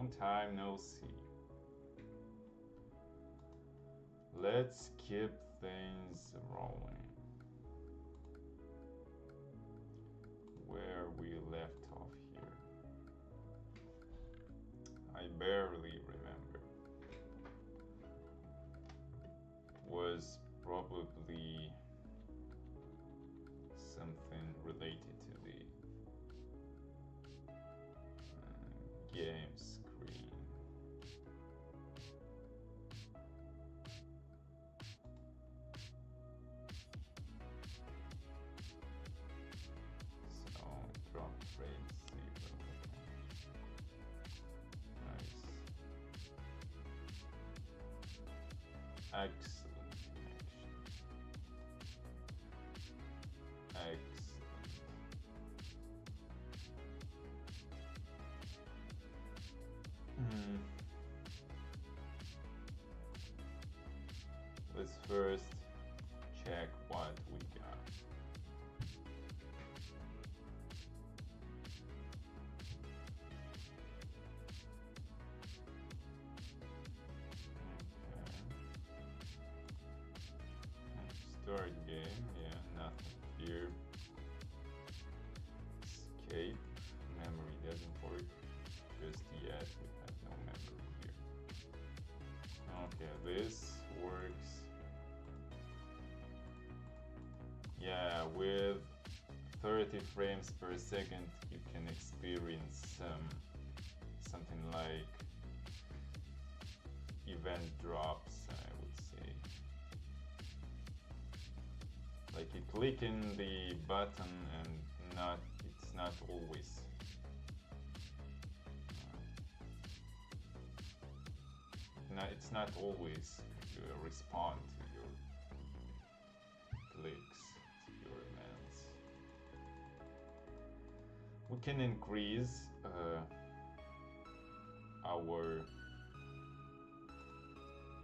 long time no see. Let's keep things rolling where we left off here. I barely remember. Was probably something related to the game screen. So drop frame 0. Nice. Excellent connection. Excellent. Let's first check what we got. Start game, yeah, nothing here. Escape, memory doesn't work just yet, we have no memory here. Okay, this works. Yeah, with 30 frames per second you can experience something like event drops, I would say. Like you click in the button and it's not always it's not always respond to your clicks, to your events. We can increase our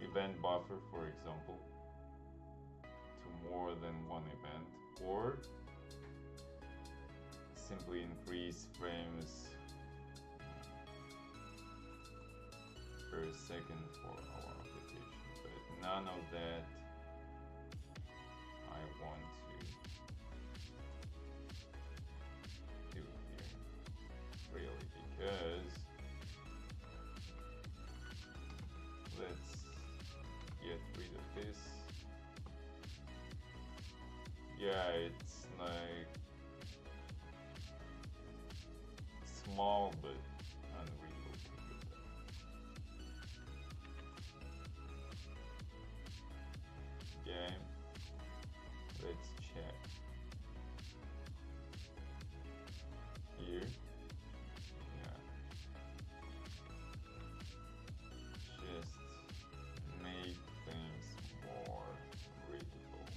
event buffer, for example, to more than one event, or simply increase frames per second for our application, but none of that I want to do here, really, because let's get rid of this. Yeah, it's like small but unreal to do that. Okay, let's check here. Yeah, just make things more readable.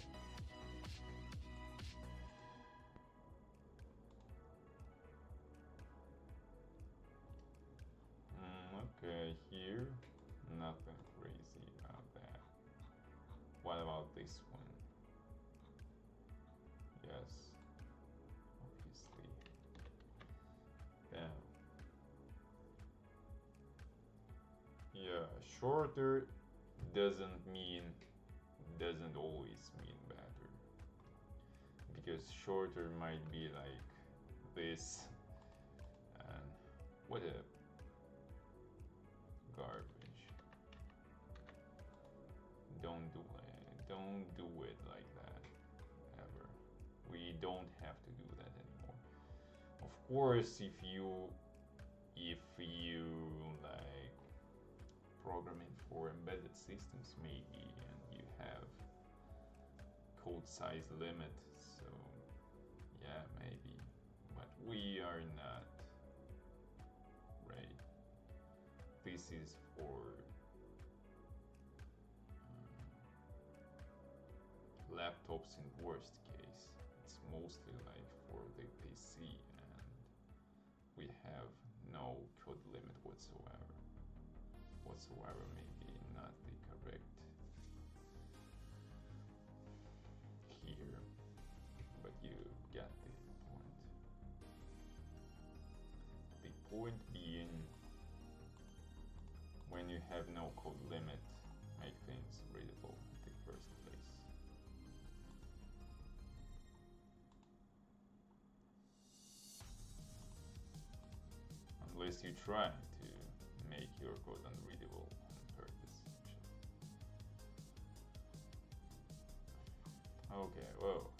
Okay, here, nothing crazy about that. What about this one? Yes, obviously. Yeah. Yeah, shorter doesn't always mean better. Because shorter might be like this, and what a garbage. Don't do it like that ever. We don't have to do that anymore. Of course, if you like programming for embedded systems maybe, and you have code size limit, so yeah, maybe, but we are not, right? This is for laptops in worst case. It's mostly like for the PC, and we have no code limit whatsoever. Maybe not the correct here, but you get the point. The point being have no code limit make things readable in the first place. Unless you try to make your code unreadable on purpose. Okay, whoa.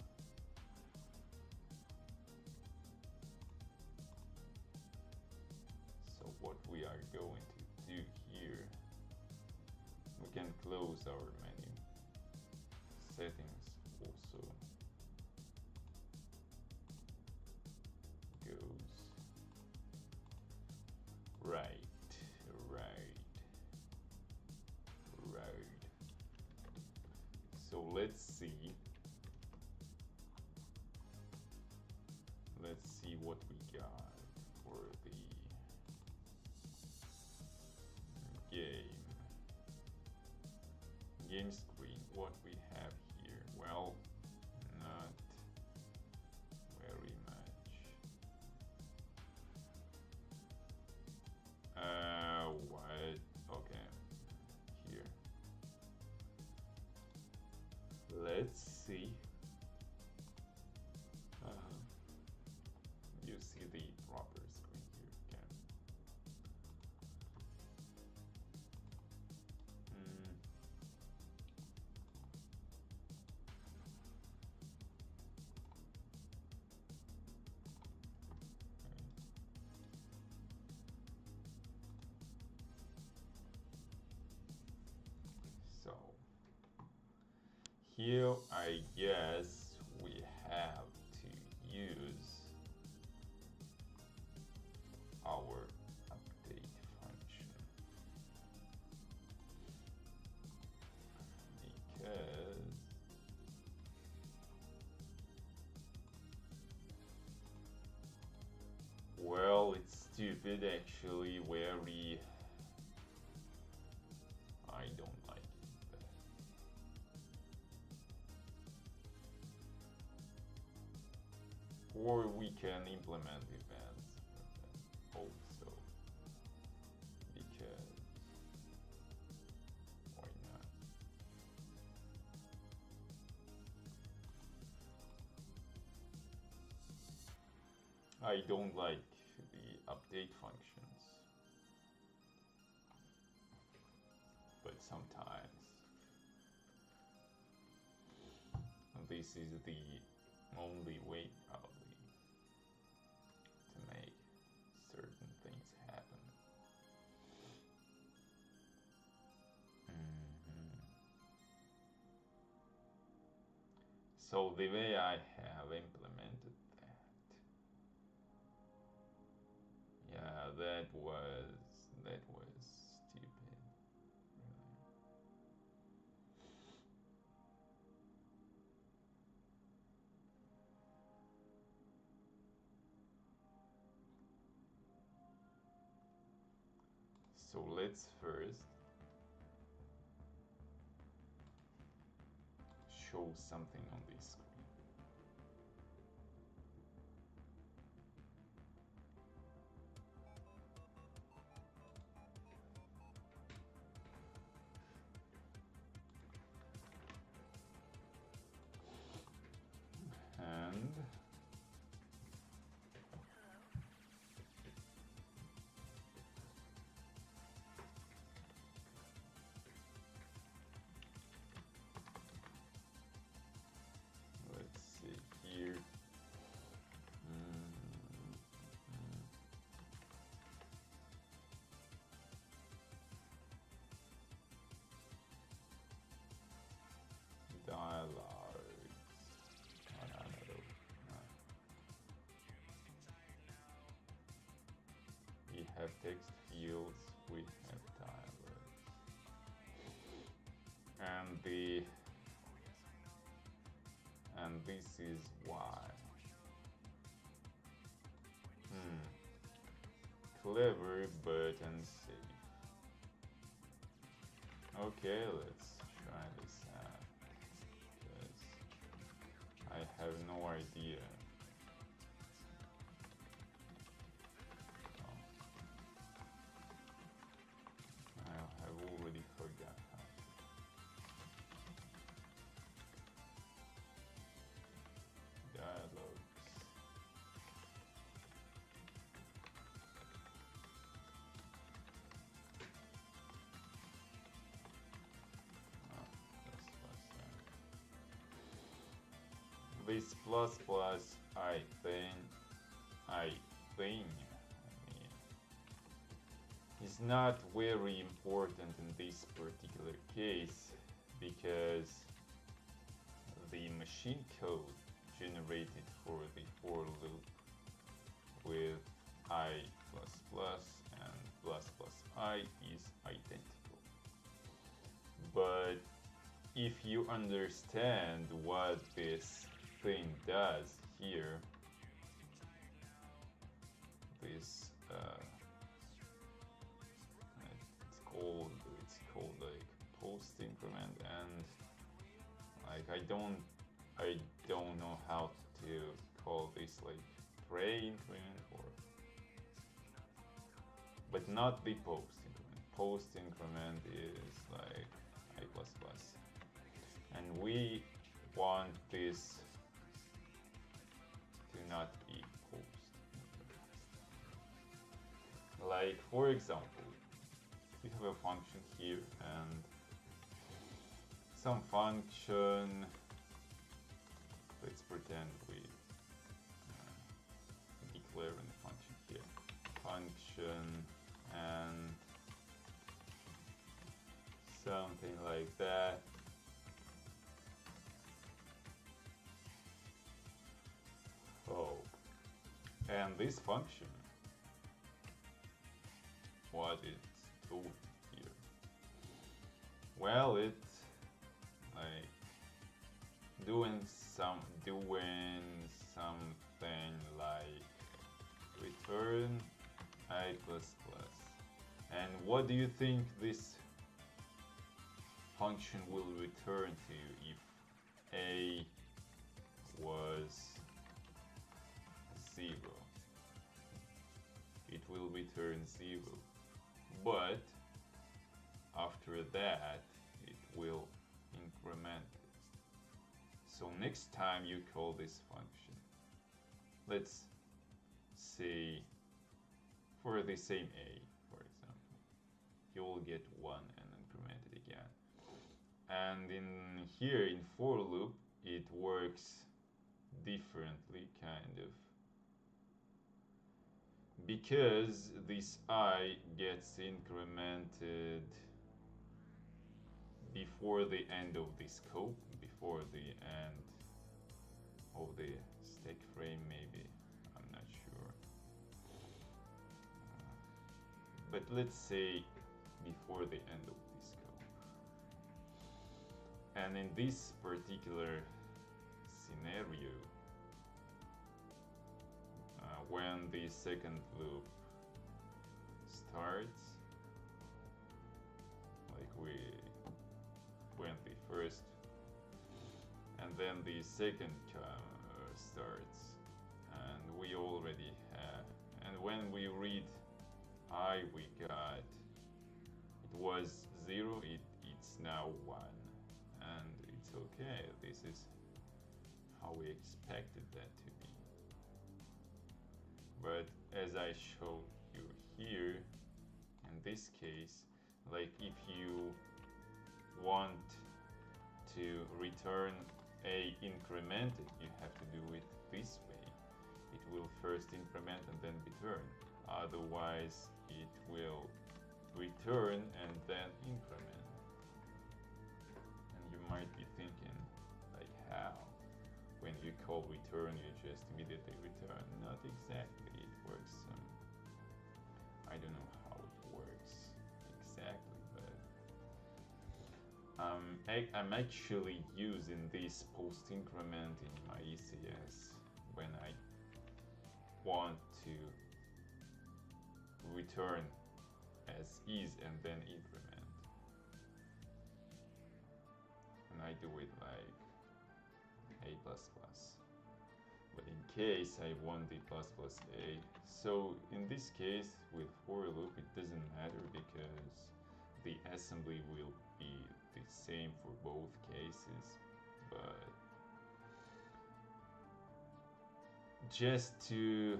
So what we are going to do here, we can close our menu. Settings also goes right. So let's see what we got for the game screen. What we have here, well, not very much. What? Okay, here. Let's see. You see the proper screen here. Okay. So here I guess we have to use our update function, because well, it's stupid actually, very I don't like it. Or we can implement events also, because why not? I don't like the update functions, but sometimes this is the only way probably to make certain things happen. So the way I have implemented that, yeah, that was stupid, really. So let's first show something on the screen. And let's see here. Dialogues. Oh, no. We have text fields, we have dialogues. And this is why. Clever but unsafe. Okay, let's try this out, because I have no idea. I'll have this plus plus, I think, I mean, is not very important in this particular case because the machine code generated for the for loop with I plus plus and plus plus I is identical. But if you understand what this thing does here, this it's called like post increment, and like I don't know how to call this, like tray increment, or but not the post increment. Post increment is like I plus plus, and we want this to not be post increment. Like for example, we have a function here and some function. Let's pretend we declare a function here. Function and something like that. Oh, and this function, what it's doing here? Well, it's like doing something like return I plus plus. And what do you think this function will return to you if A was 0? It will return 0. But after that, it will increment it. So next time you call this function, let's say for the same A, for example, you will get 1 and increment it again. And in here in for loop, it works differently, kind of, because this I gets incremented before the end of the scope, before the end of the stack frame, maybe, I'm not sure. But let's say before the end of the scope. And in this particular scenario, when the second loop starts, like we went the first, and then the second starts, and we already have, and when we read I, we got, it was 0, it's now 1, and it's okay. This is how we expected that to be. But as I showed you here, in this case, like if you want to return A incremented, you have to do it this way. It will first increment and then return. Otherwise, it will return and then increment. And you might be thinking, like, how? When you call return, you just immediately return. Not exactly. It works. I don't know how it works exactly, but I'm actually using this post increment in my ECS when I want to return as is and then increment. And I do it like A++. But in case I want the plus plus A, so in this case with for loop it doesn't matter because the assembly will be the same for both cases, but just to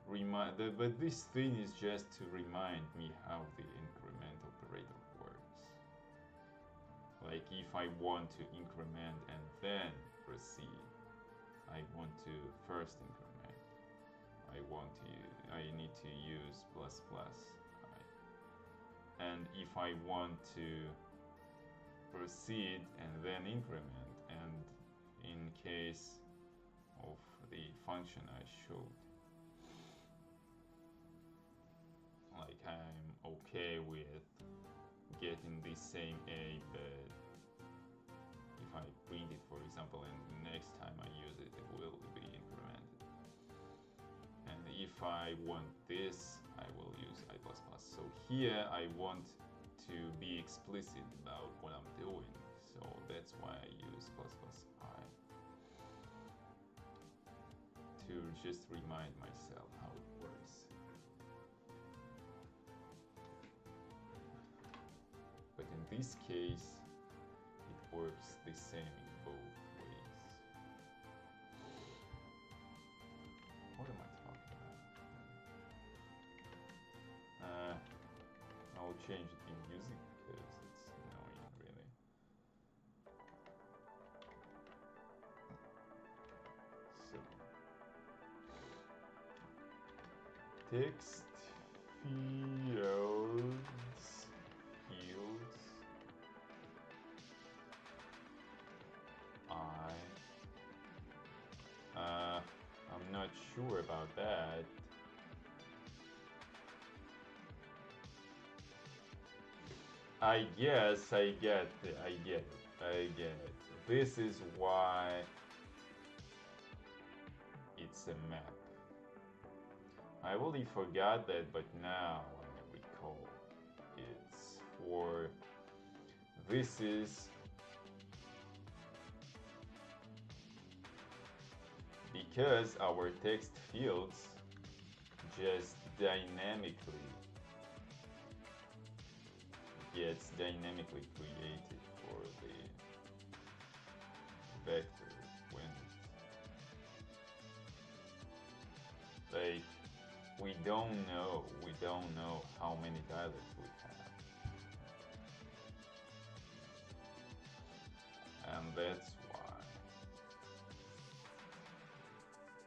remind, but this thing is just to remind me how the increment operator works. Like if I want to increment and then proceed, I want to first increment. I need to use plus plus. Right? And if I want to proceed and then increment, and in case of the function I showed, like I'm okay with getting the same A, but if I print it, for example, and the next time I use it, it will be incremented. And if I want this, I will use I++. So here I want to be explicit about what I'm doing, so that's why I use ++I, to just remind myself how it works. But in this case, it works the same in both ways. What am I talking about? I'll change it in music because it's annoying, really. So, text fields, I'm not sure about that. I guess I get it. This is why it's a map. I already forgot that, but now I recall. It's for, this is because our text fields just gets dynamically created for the vector when, like, we don't know how many dialects we have, and that's why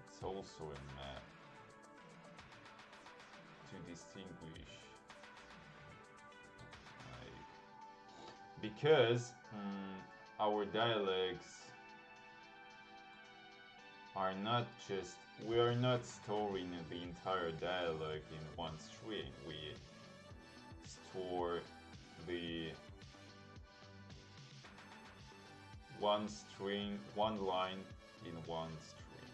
it's also a map to distinguish, like, because our dialects are not just, we are not storing the entire dialogue in one string. We store the one line in one string.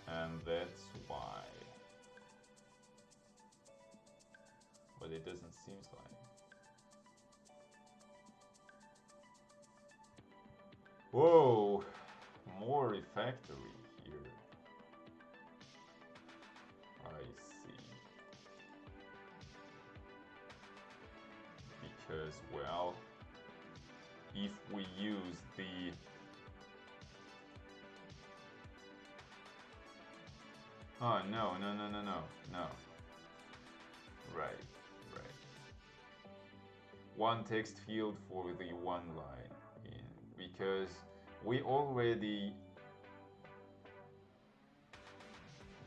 And that's why. But it doesn't seem like. Whoa! More refactory here. I see. Because, well, if we use the no. Right. One text field for the one line because we already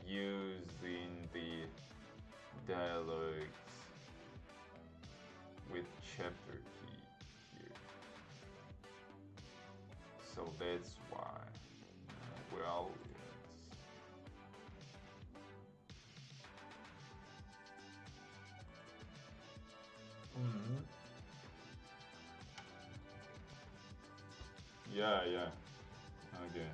using the dialogues with chapter key here. So that's why. Well, yeah. Okay.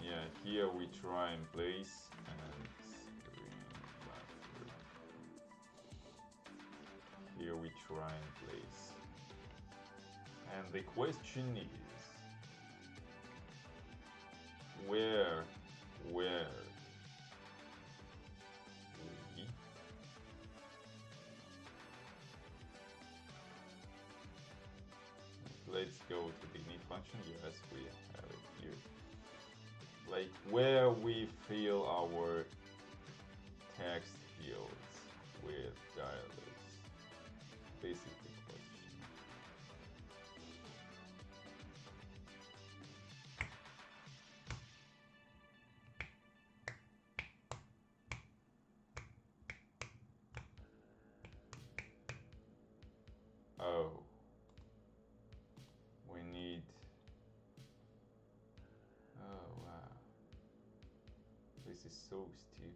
Yeah, here we try and place and here we try and place. And the question is, where we let's go to the init function. Yes, we have it here. Like where we fill our text fields with dialects. This is the question. Oh, we need. Oh wow, this is so stupid.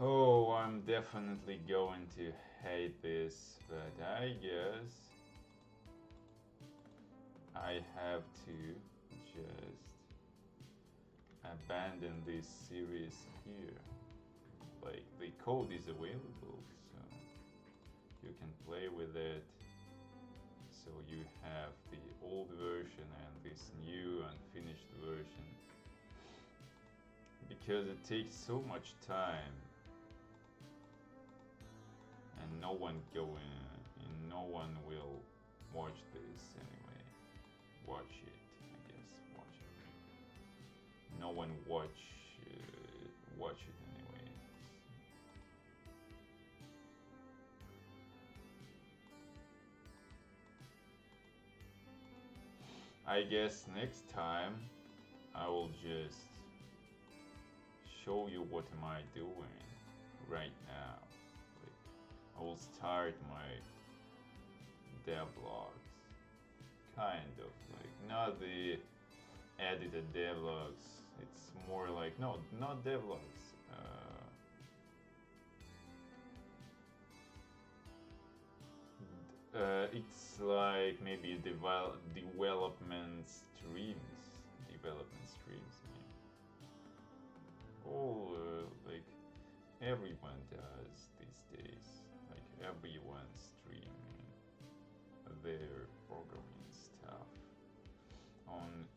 Oh, I'm definitely going to hate this, but I guess I have to just abandon this series here. Like, the code is available, so you can play with it. So you have the old version and this new unfinished version. Because it takes so much time and no one will watch this anyway. Watch it, I guess. Watch it. No one watch it anyway. I guess next time I will just show you what am I doing right now. Like, I will start my devlogs, kind of like not the edited devlogs. It's more like no, not devlogs. It's like maybe development streams. Development streams. Yeah. All like everyone does these days. Like everyone streaming their programming stuff on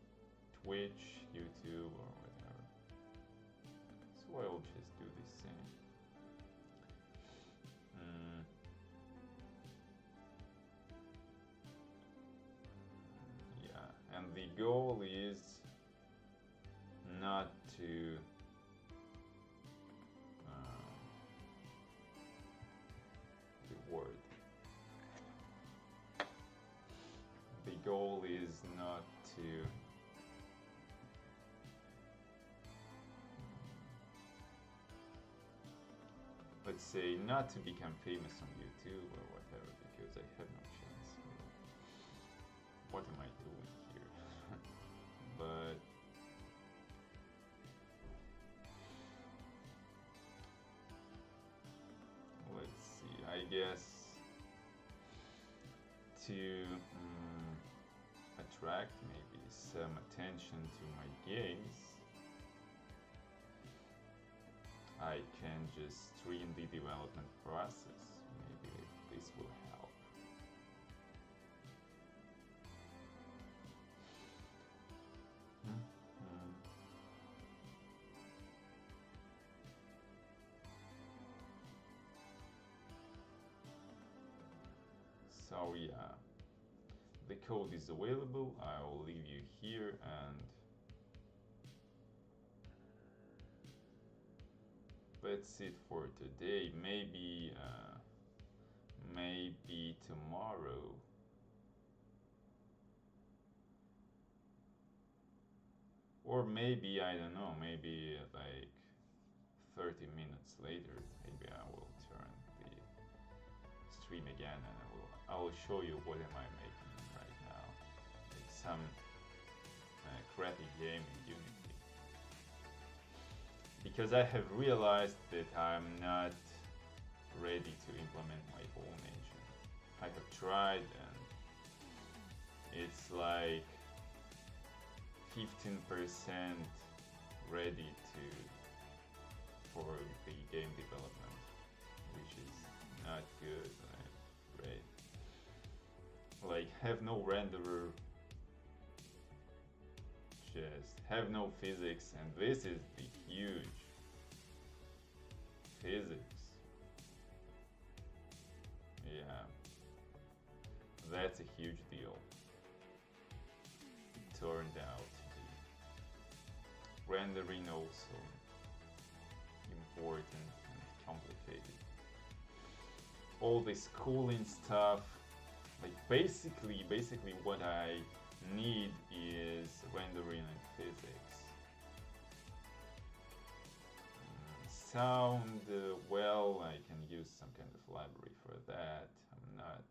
Twitch, YouTube, or whatever. So I'll just do the same. Yeah, and the goal is not to the word. The goal is not to let's say not to become famous on YouTube or whatever, because I have no chance. What am I doing here? But let's see, I guess to attract maybe some attention to my games, I can just stream the development process. Maybe this will help. So yeah, the code is available. I will leave you here, and that's it for today. Maybe tomorrow. Or maybe, I don't know, maybe like 30 minutes later, maybe I will turn the stream again, and I will show you what am I making right now. Like some crappy game in Unity. Because I have realized that I'm not ready to implement my own engine. I have tried, and it's like 15% ready for the game development, which is not good, right? Like, have no renderer, just have no physics, and this is the huge physics. Yeah, that's a huge deal. turned out the rendering also important and complicated. All this cooling stuff, like basically what I need is rendering and physics. Sound, well, I can use some kind of library for that. I'm not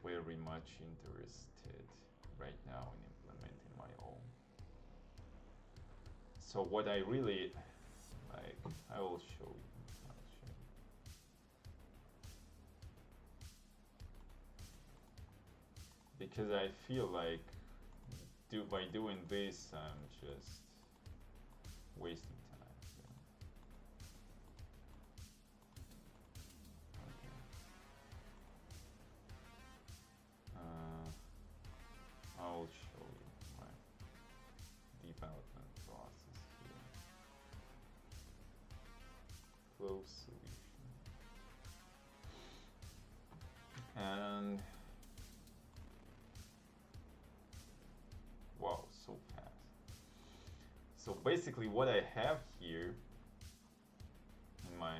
very much interested right now in implementing my own. So what I really like, I will show you. Because I feel like by doing this, I'm just wasting time. Okay. I'll show you my development process here. Close solution. And wow, so fast. So basically what I have here in my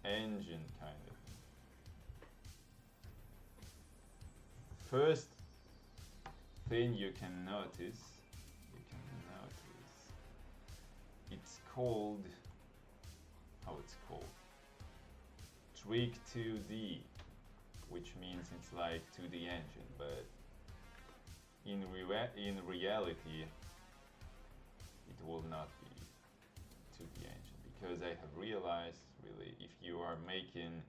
engine kind of. First thing you can notice, it's called, how it's called? Trick 2D, which means it's like 2D engine, but in reality, it will not be 2D engine, because I have realized really if you are making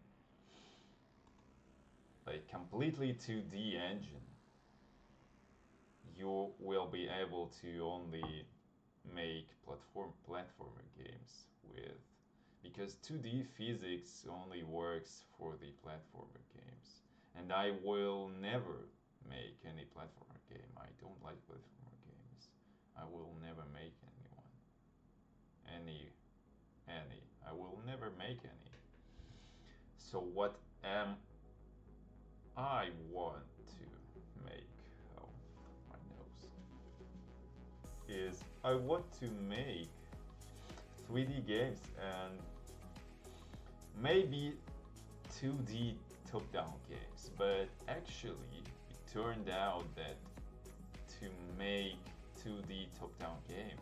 like completely 2D engine, you will be able to only make platformer games with, because 2D physics only works for the platformer games, and I will never make any platformer game. I don't like platformer games. I will never make any. I will never make any. So what am I want to make? Oh, my nose. Is I want to make 3D games and maybe 2D top-down games, but actually it turned out that to make 2D top-down game,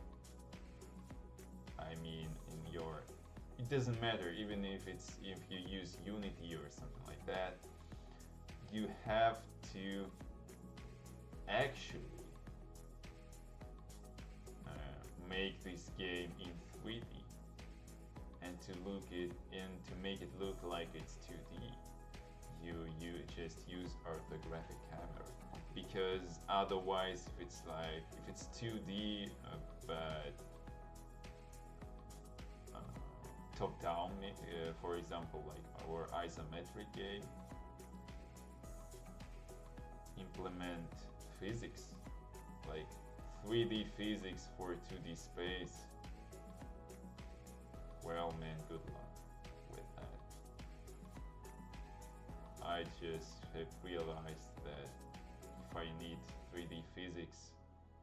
I mean it doesn't matter even if you use Unity or something like that, you have to actually make this game in 3D and to make it look like it's 2D. You just use orthographic camera, because otherwise if it's 2D but top down, for example like our isometric game, implement physics like 3D physics for 2D space, well man, good luck with that. I just have realized that if I need 3D physics,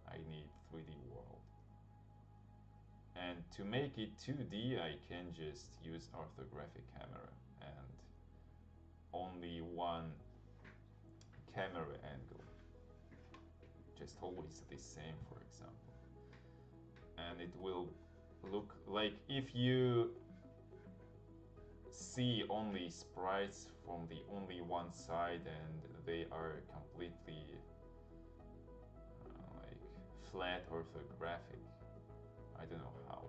I need 3D world. And to make it 2D, I can just use orthographic camera and only one camera angle, just always the same, for example. And it will look like if you see only sprites from the only one side and they are completely like flat orthographic. I don't know how to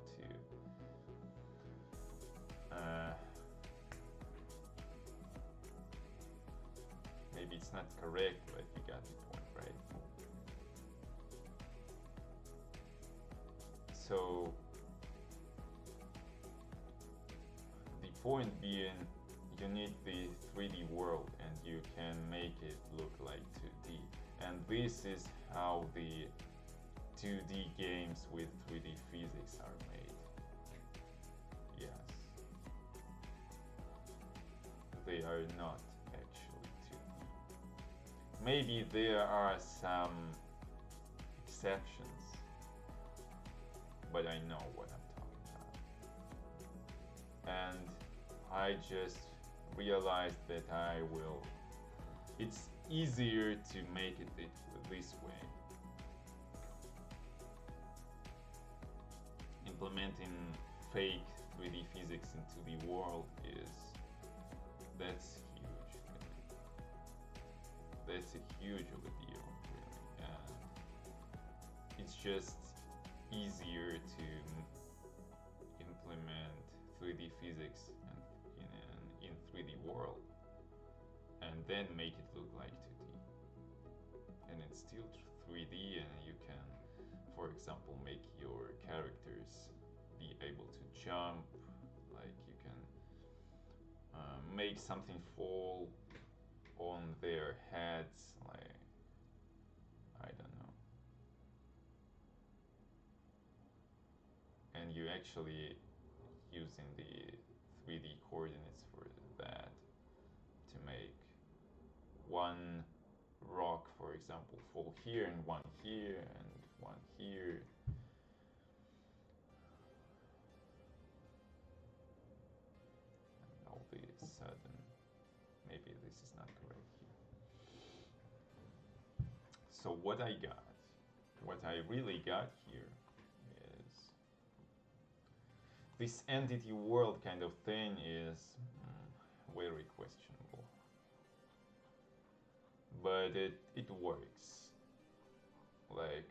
maybe it's not correct, but you got the point, right? So the point being, you need the 3D world and you can make it look like 2D, and this is how the 2D games with 3D physics are made. Yes. They are not actually 2D. Maybe there are some exceptions, but I know what I'm talking about. And I just realized that it's easier to make it this way. Implementing fake 3D physics into the world that's huge. That's a huge of a deal, really. And it's just easier to implement 3D physics in 3D world and then make it look like 2D. And it's still 3D, and you can, for example, make your characters be able to jump, like you can make something fall on their heads, like, I don't know. And you actually using the 3D coordinates for that to make one rock, for example, fall here and one here and one here. And all of a sudden, maybe this is not correct here. So what I really got here is this entity world kind of thing is very questionable. But it works. Like,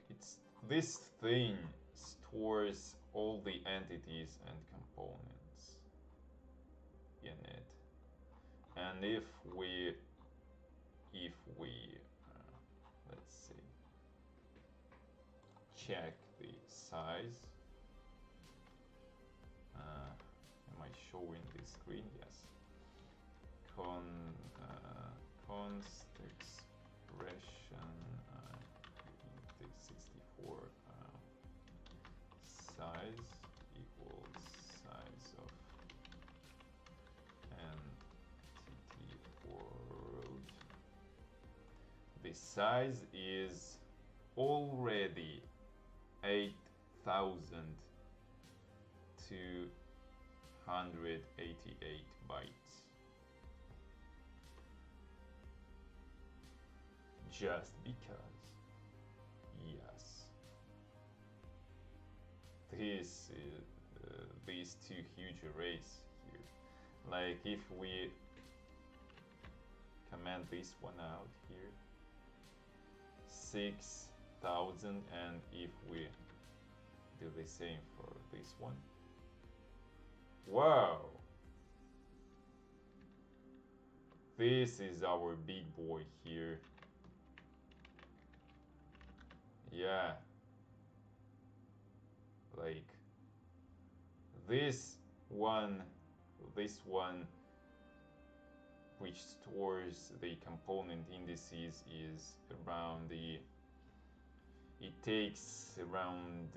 this thing stores all the entities and components in it. And if we let's see, check the size. Am I showing the screen? Yes. Const expression int64 size equals size of entity world. The size is already 8,288 bytes. Just because, yes, these two huge arrays here. Like, if we comment this one out here, 6,000, and if we do the same for this one, wow, this is our big boy here. Yeah, like this one which stores the component indices is around it takes around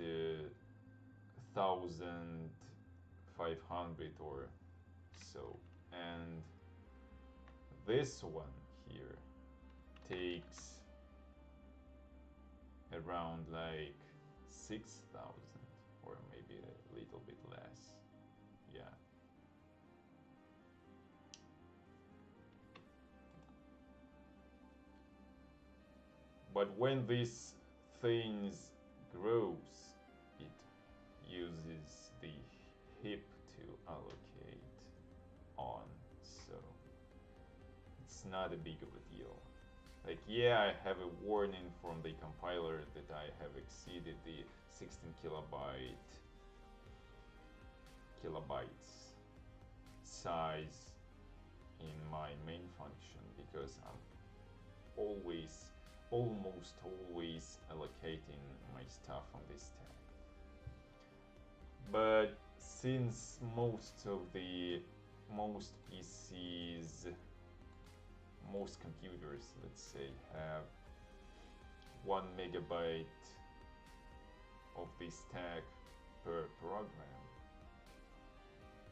1,500 or so, and this one here takes around like 6,000 or maybe a little bit less. Yeah. But when this thing grows, it uses the heap to allocate on, so it's not a big of a deal. Like, yeah, I have a warning from the compiler that I have exceeded the 16 kilobytes size in my main function, because I'm almost always allocating my stuff on this stack. But since most PCs, most computers, let's say, have 1 megabyte of the stack per program,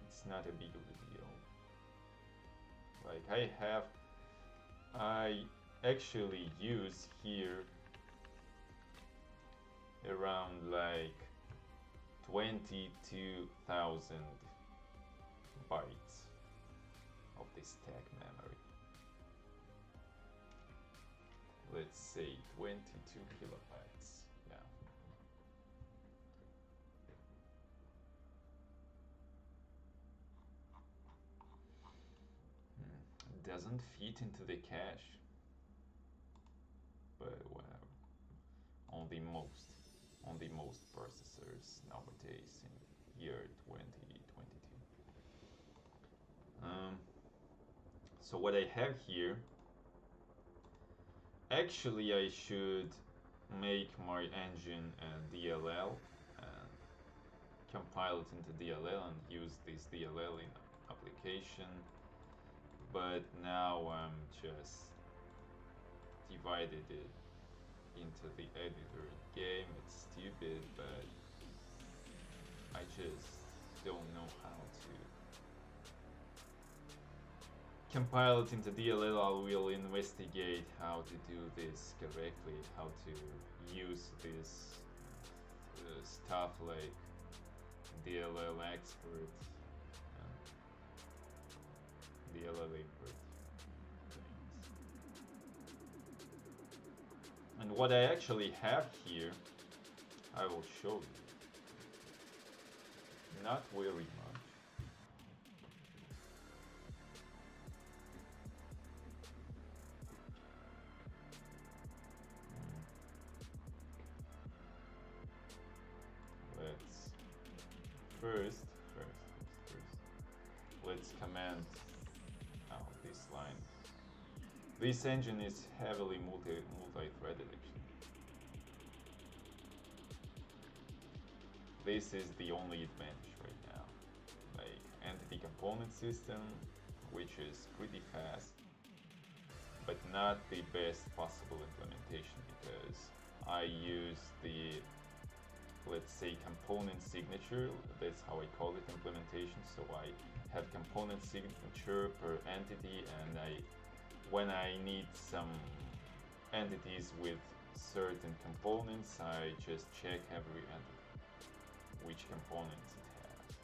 it's not a big of a deal. Like, I actually use here around like 22,000 bytes of this stack memory. Let's say 22 kilobytes. Yeah. Doesn't fit into the cache, but whatever. On the most processors nowadays in year 2022. So what I have here, actually I should make my engine a DLL and compile it into DLL and use this DLL in application, but now I'm just divided it into the editor game. It's stupid, but I just don't know how to compile it into DLL. I will investigate how to do this correctly, how to use this stuff like DLL expert and DLL import things. And what I actually have here, I will show you. Not very much. First, let's comment out this line. This engine is heavily multi-threaded actually. This is the only advantage right now. Like entity component system, which is pretty fast, but not the best possible implementation because I use the, let's say, component signature. That's how I call it, implementation. So I have component signature per entity, and when I need some entities with certain components, I just check every entity, which components it has.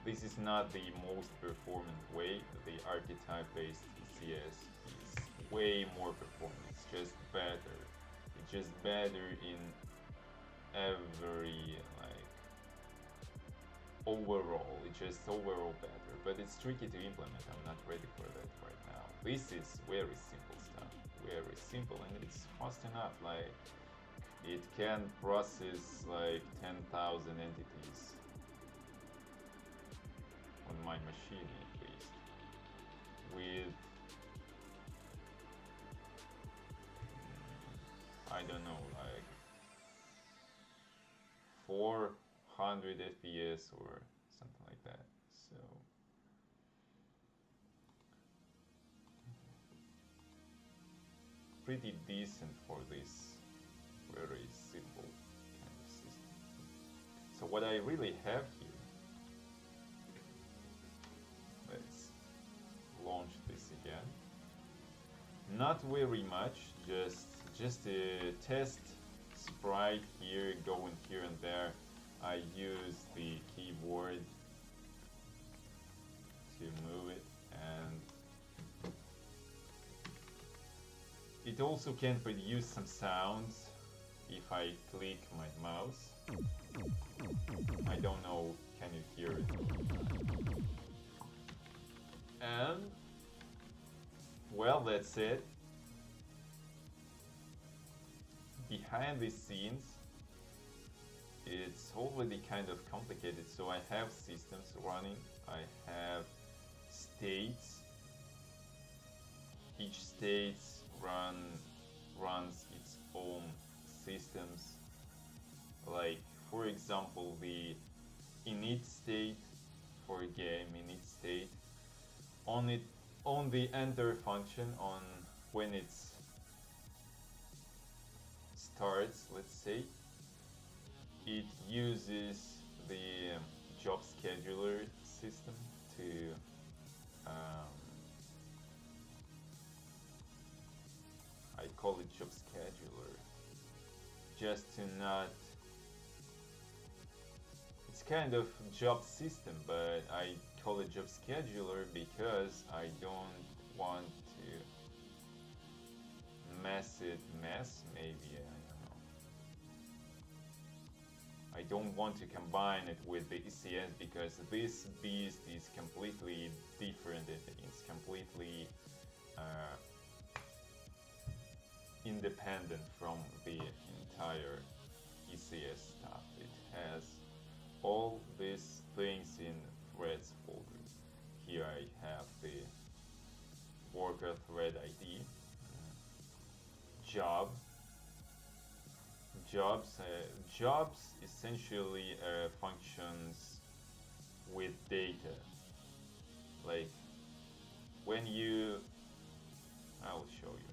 This is not the most performant way. The archetype-based ECS is way more performant. It's just better. It's just better in every, like, overall. It's just overall better, but it's tricky to implement. I'm not ready for that right now. This is very simple stuff, very simple, and it's fast enough. Like, it can process like 10,000 entities on my machine at least, with, I don't know, like 400 FPS or something like that. So pretty decent for this very simple kind of system. So what I really have here, let's launch this again. Not very much, just a test sprite here, going here and there. I use the keyboard to move it, and it also can produce some sounds if I click my mouse. I don't know, can you hear it? And well, that's it. Behind the scenes, it's already kind of complicated. So I have systems running, I have states. Each state runs its own systems. Like, for example, the init state for a game, init state, on the enter function, on when it starts, let's say, it uses the job scheduler system to call it job scheduler, just to not, it's kind of job system, but I call it job scheduler because I don't want to mess maybe, I don't know. I don't want to combine it with the ECS because this beast is completely different. It's completely independent from the entire ECS stuff. It has all these things in threads folder. Here I have the worker thread ID, jobs essentially functions with data. Like when you, I'll show you.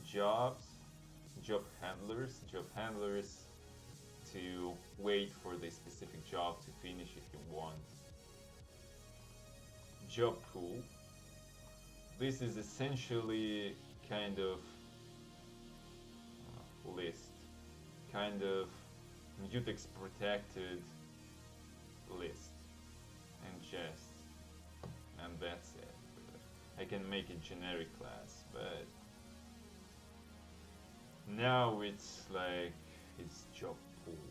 Jobs, job handlers to wait for the specific job to finish if you want. Job pool. This is essentially kind of list, kind of mutex protected list, and that's it. I can make a generic class, but now it's like it's job pool.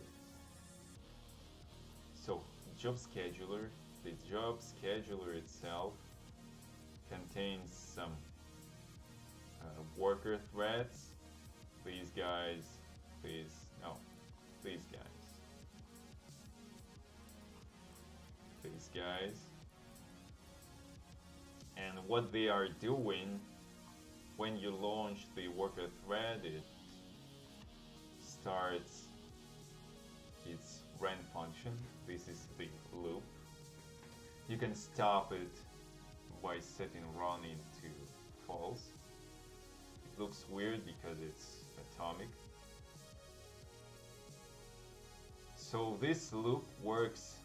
So job scheduler, the job scheduler itself contains some worker threads. These guys, these guys, and what they are doing when you launch the worker thread, it starts its run function. This is the loop. You can stop it by setting run into false. It looks weird because it's atomic. So this loop works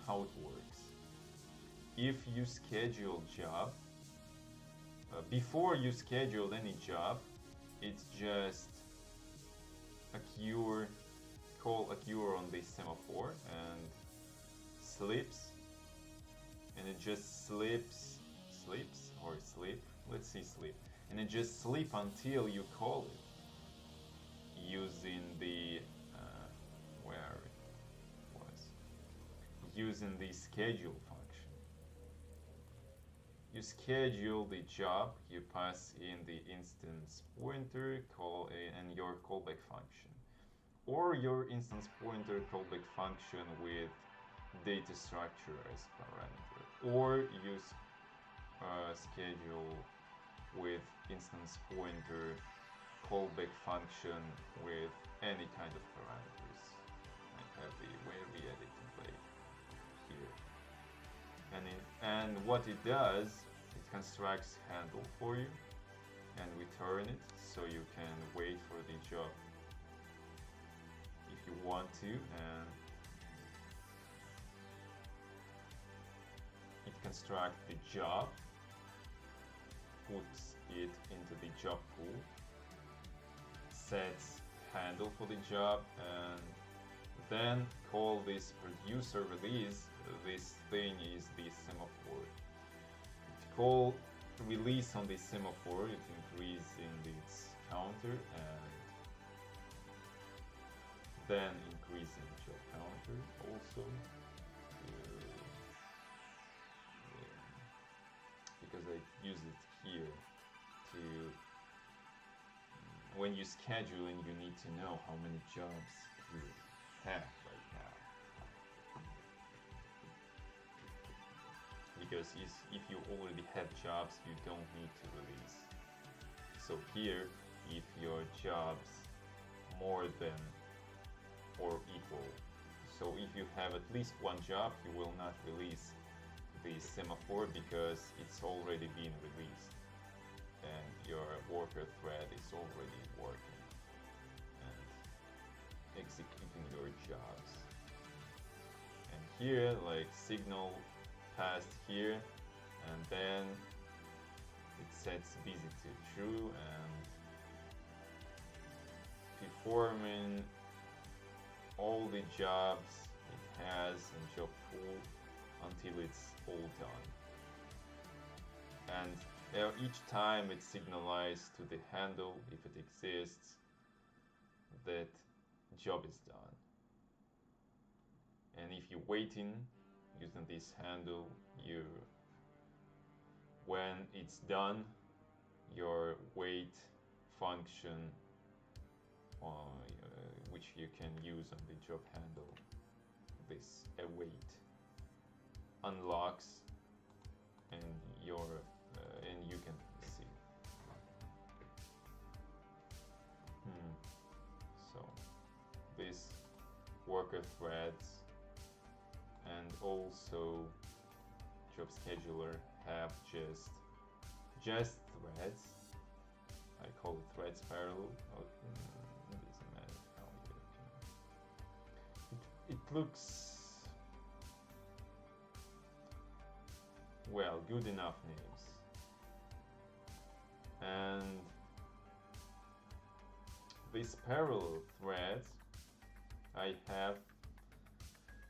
how it works. If you schedule job, before you schedule any job, it's just call occur on the semaphore and sleeps, and it just sleeps, let's see, sleep, and it just sleep until you call it using the using the schedule function. You schedule the job, you pass in the instance pointer and your callback function, or your instance pointer callback function with data structure as parameter, or you schedule with instance pointer callback function with any kind of parameters. I have the where edit template here, and what it does, it constructs handle for you and return it, so you can wait for the job if you want to, and it constructs the job, puts it into the job pool, sets handle for the job, and then call this producer release. This thing is the semaphore. To call release on the semaphore, it increases its counter and then increasing job counter also, because I use it here to, when you schedule and you need to know how many jobs you have right now. Because if you already have jobs, you don't need to release. So here, if your jobs more than or equal, so if you have at least one job, you will not release the semaphore because it's already been released and your worker thread is already working and executing your jobs. And here, like signal passed here, and then it sets busy to true and performing all the jobs it has in job pool until it's all done. And each time it signalizes to the handle, if it exists, that job is done. And if you're waiting using this handle, when it's done, your wait function, which you can use on the job handle, this await, unlocks, and you can see. So this worker threads and also job scheduler have just threads. I call it threads parallel. It doesn't matter how it looks well, good enough names. And these parallel threads I have,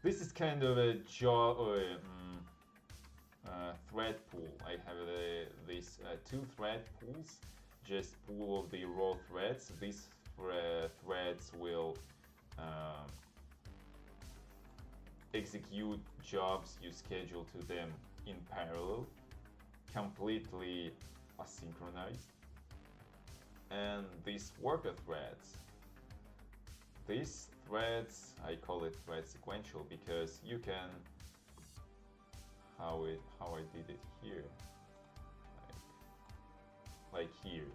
this is kind of a job or thread pool. I have these two thread pools, just pool of the raw threads. These threads will execute jobs you schedule to them in parallel, completely asynchronized. And these worker threads, I call it thread sequential because you can, how I did it here, like here.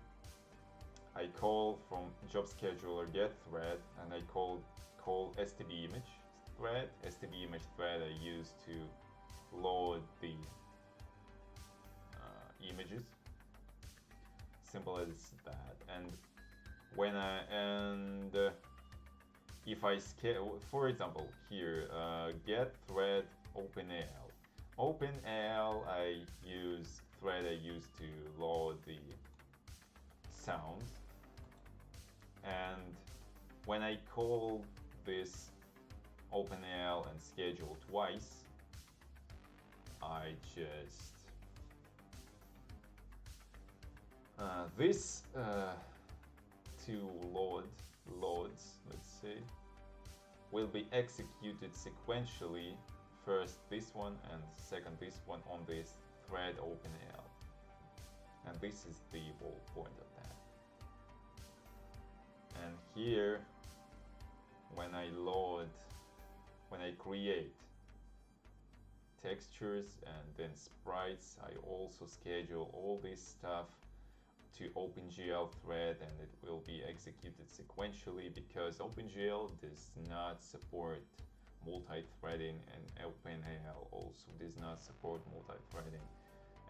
I call from job scheduler get thread, and I call stb image thread. Stb image thread I use to load the images. Simple as that. And when if I scale, for example, here, get thread OpenAL. OpenAL thread I use to load the sound. And when I call this OpenAL and schedule twice, I just this two loads, let's say, will be executed sequentially. First this one and second this one on this thread OpenAL. And this is the whole point of that. And here, when I create textures and then sprites, I also schedule all this stuff to OpenGL thread, and it will be executed sequentially because OpenGL does not support multi-threading, and OpenAL also does not support multi-threading.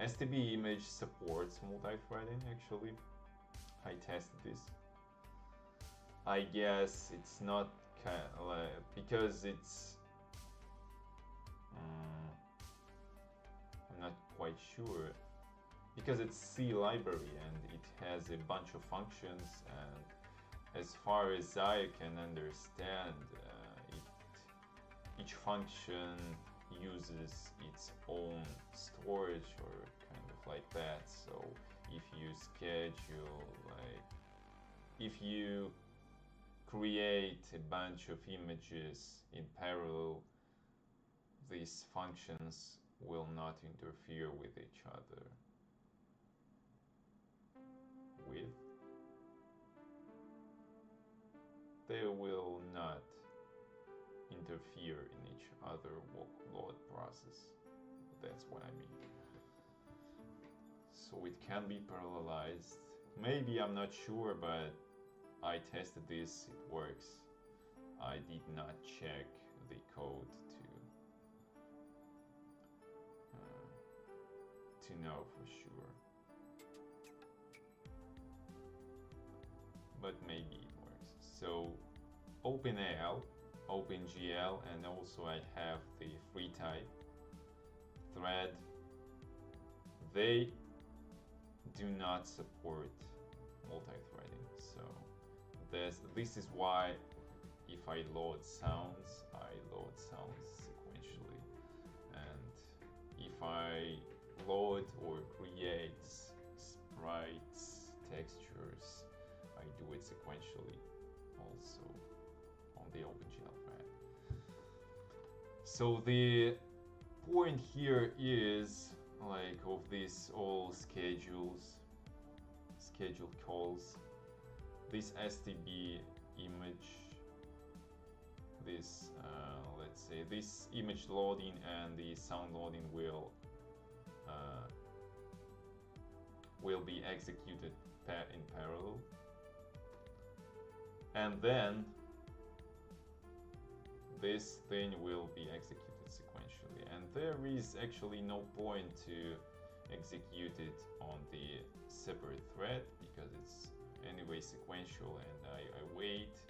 STB image supports multi-threading actually. I tested this. I guess it's not because it's I'm not quite sure, because it's C library and it has a bunch of functions, and as far as I can understand, each function uses its own storage or kind of like that. So if you schedule, like if you create a bunch of images in parallel, these functions will not interfere with each other. They will not interfere in each other workload process. That's what I mean. So it can be parallelized. Maybe, I'm not sure, but I tested this, it works. I did not check the code to know for sure. But maybe it works. So OpenAL, OpenGL, and also I have the free type thread they do not support multi-threading. So this is why if I load sounds sequentially, and if I load or create sprites, textures, I do it sequentially also on the OpenGL thread. So the point here is like of these all schedule calls, this STB image, this let's say this image loading and the sound loading will be executed in parallel, and then this thing will be executed sequentially, and there is actually no point to execute it on the separate thread because it's anyway sequential, and I wait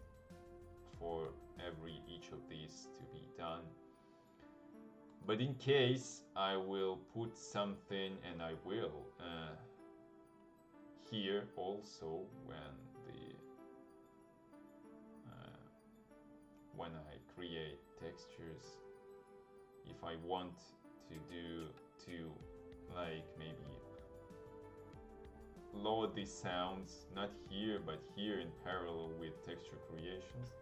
for each of these to be done. But in case I will put something, and I will here also when I create textures, if I want to like maybe load these sounds not here but here in parallel with texture creations,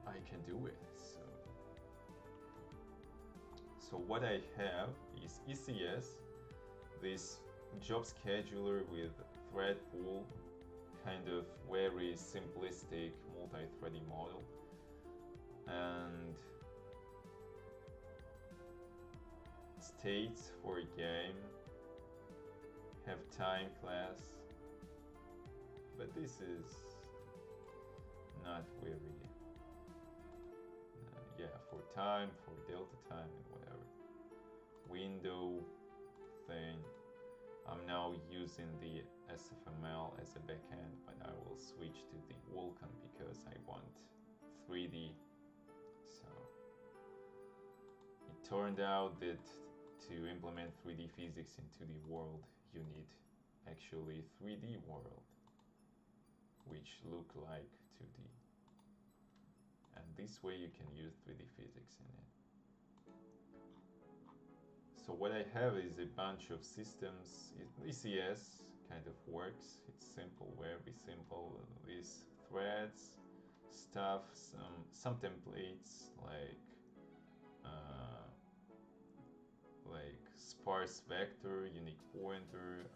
I can do it. So what I have is ECS, this job scheduler with thread pool, kind of very simplistic multi-threading model, and states for a game, have time class, but this is not very for time, for delta time and whatever. Window thing, I'm now using the SFML as a backend, but I will switch to the Vulkan because I want 3D. So it turned out that to implement 3D physics in 2D world, you need actually 3D world, which look like 2D. And this way you can use 3D physics in it. So what I have is a bunch of systems. ECS kind of works. It's simple, very simple. These threads, stuff, some templates like sparse vector, unique pointer,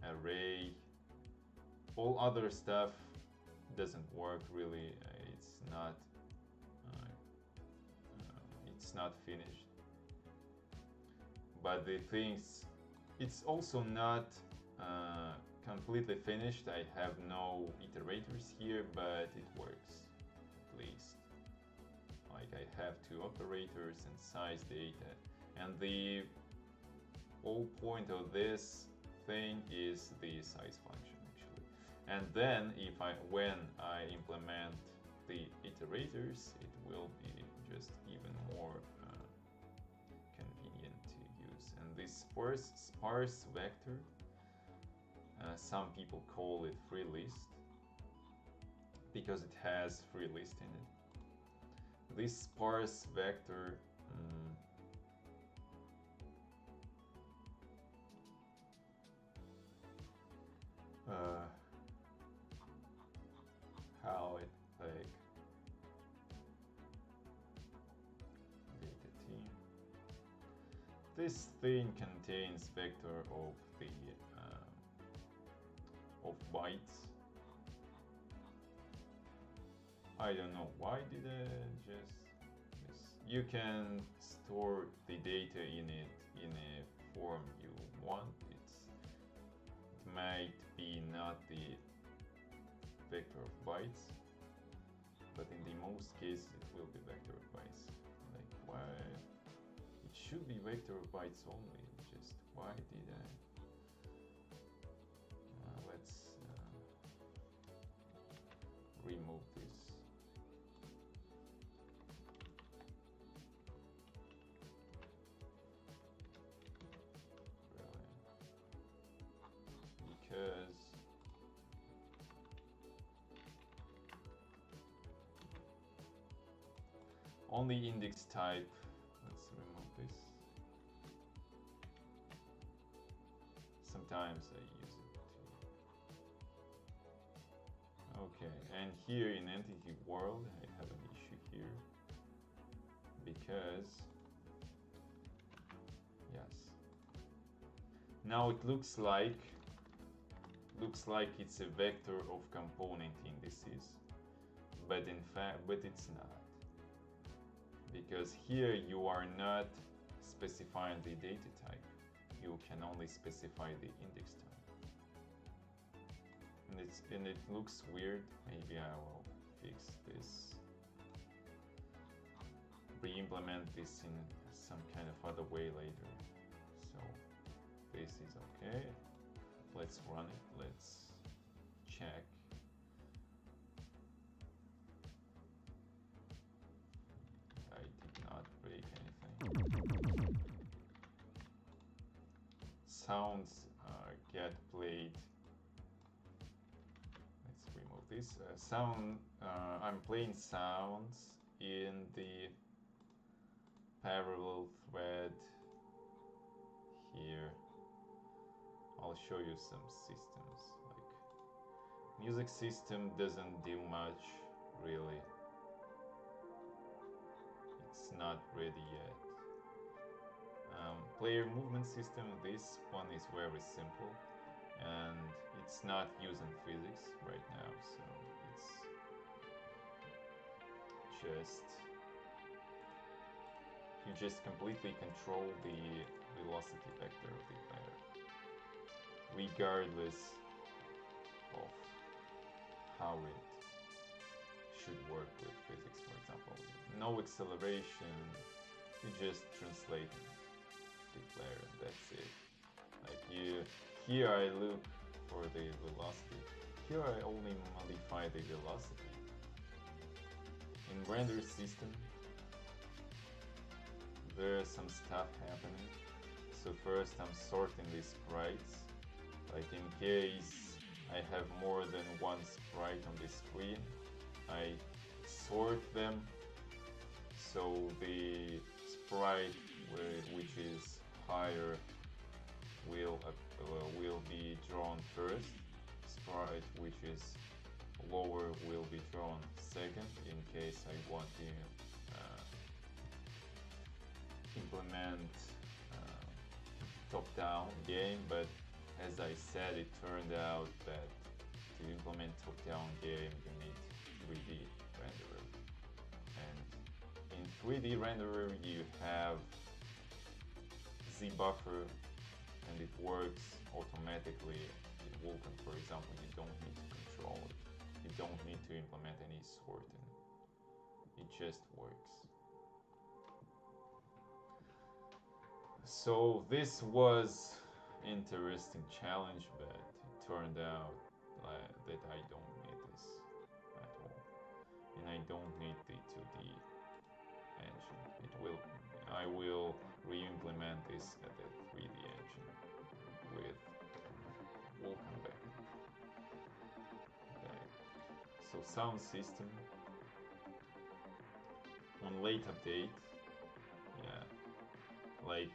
and array. All other stuff doesn't work really. It's not finished. But the things, it's also not completely finished. I have no iterators here, but it works at least. Like I have two operators and size data, and the whole point of this thing is the size function actually. And then when I implement the iterators, it will be just even more convenient to use. And this sparse vector, some people call it free list because it has free list in it. This sparse vector how it like data team. This thing contains vector of the of bytes. I don't know why did I just this. You can store the data in it in a form you want. It might be not the vector of bytes, but in the most cases it will be vector of bytes. Like why it should be vector of bytes only, just why did I let's remove this. only index type. Let's remove this. Sometimes I use it too. Okay, and here in entity world, I have an issue here because, yes, now it looks like it's a vector of component indices, but in fact, it's not, because here you are not specifying the data type. You can only specify the index type, and it looks weird. Maybe I will fix this, re-implement this in some kind of other way later. So this is okay. Let's run it. Let's check. I did not break anything. Sounds get played. Let's remove this. I'm playing sounds in the parallel thread here. I'll show you some systems. Like music system doesn't do much really. It's not ready yet. Player movement system, this one is very simple, and it's not using physics right now, so it's you just completely control the velocity vector of the player, regardless of how it should work with physics. For example, no acceleration, you just translate the player, and that's it. Like here I look for the velocity. Here I only modify the velocity. In render system, there's some stuff happening. So first I'm sorting these sprites. Like in case I have more than one sprite on the screen, I sort them so the sprite which is higher will be drawn first. Sprite which is lower will be drawn second, in case I want to implement top-down game. But as I said, it turned out that to implement top-down game you need 3D renderer, and in 3D renderer you have Z-buffer, and it works automatically. In Vulkan, for example, you don't need to control it. You don't need to implement any sorting. It just works. So this was interesting challenge, but it turned out that I don't need this at all, and I don't need the 2D engine. I will re-implement this at the 3D engine with Vulkan backend. Okay. So sound system on late update, yeah, like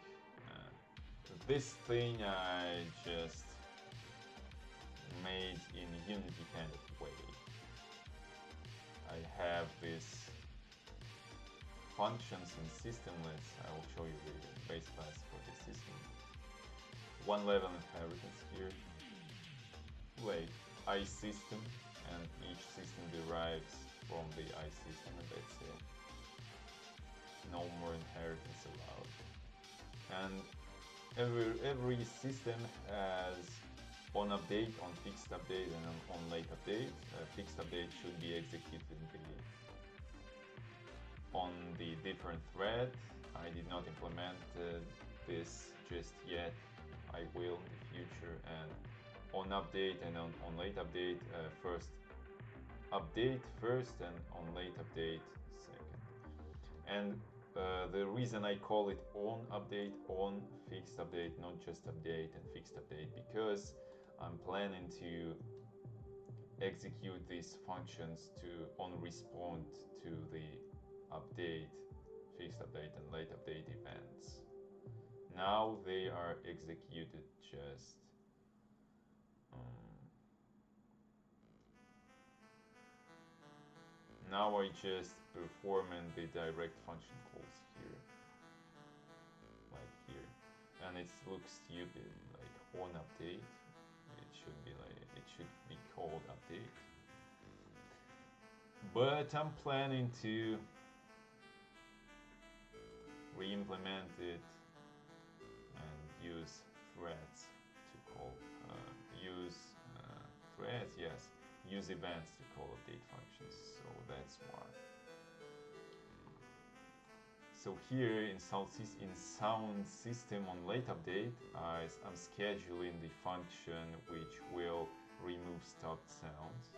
this thing I just made in Unity kind of way. I have these functions in systemless. I will show you the base class for the system. One level inheritance here, like iSystem, and each system derives from the iSystem, and that's it. No more inheritance allowed. And every system has on update, on fixed update, and on late update. Fixed update should be executed on the different thread. I did not implement this just yet. I will in the future. And on update and on late update, first update first, and on late update second. And the reason I call it on update, on fixed update, not just update and fixed update, because I'm planning to execute these functions on respond to the update fixed update and late update events. Now they are executed just now I just performing the direct function calls here, like here, and it looks stupid, like on update. It should be called update. But I'm planning to re-implement it and use threads to call, threads, yes, use events to call update functions, so that's why. So here in sound system on late update, I'm scheduling the function which will remove stopped sounds.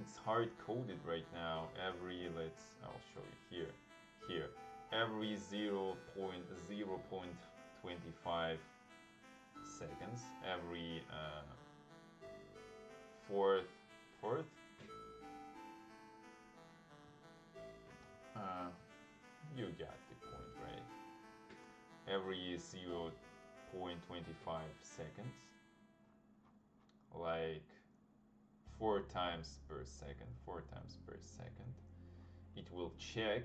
It's hard coded right now. I'll show you here. Every 0.25 seconds, every fourth, you got the point, right? Every 0.25 seconds, like 4 times per second, it will check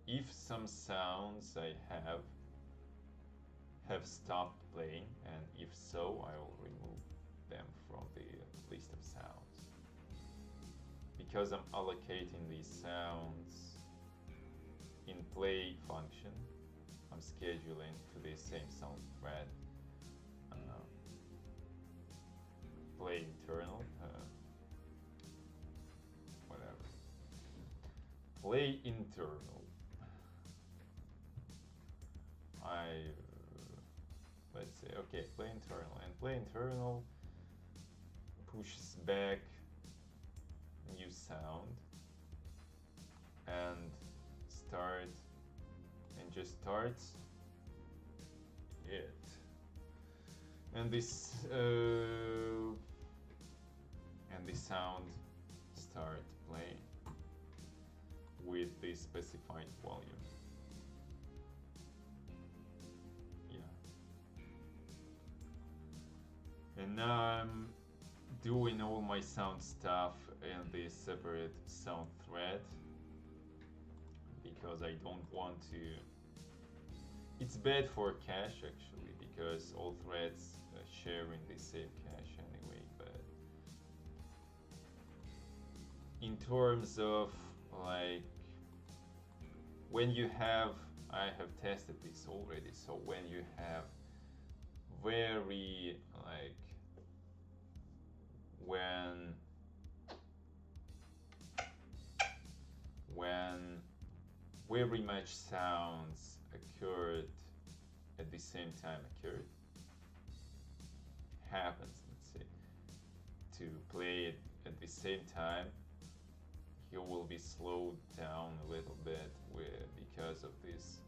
if some sounds I have stopped playing, and if so, I will remove them from the list of sounds. Because I'm allocating these sounds in play function, I'm scheduling to the same sound thread play internal, whatever. Play internal. Let's say, okay, play internal, and play internal pushes back new sound and just starts it. And the sound start playing with the specified volume. Yeah. And now I'm doing all my sound stuff in this separate sound thread because I don't want to. It's bad for cache actually, because all threads share in the same cache anyway, but in terms of like when you have, I have tested this already, so when you have very like when very much sounds occurred at the same time happens, let's say, to play it at the same time, you will be slowed down a little bit because of this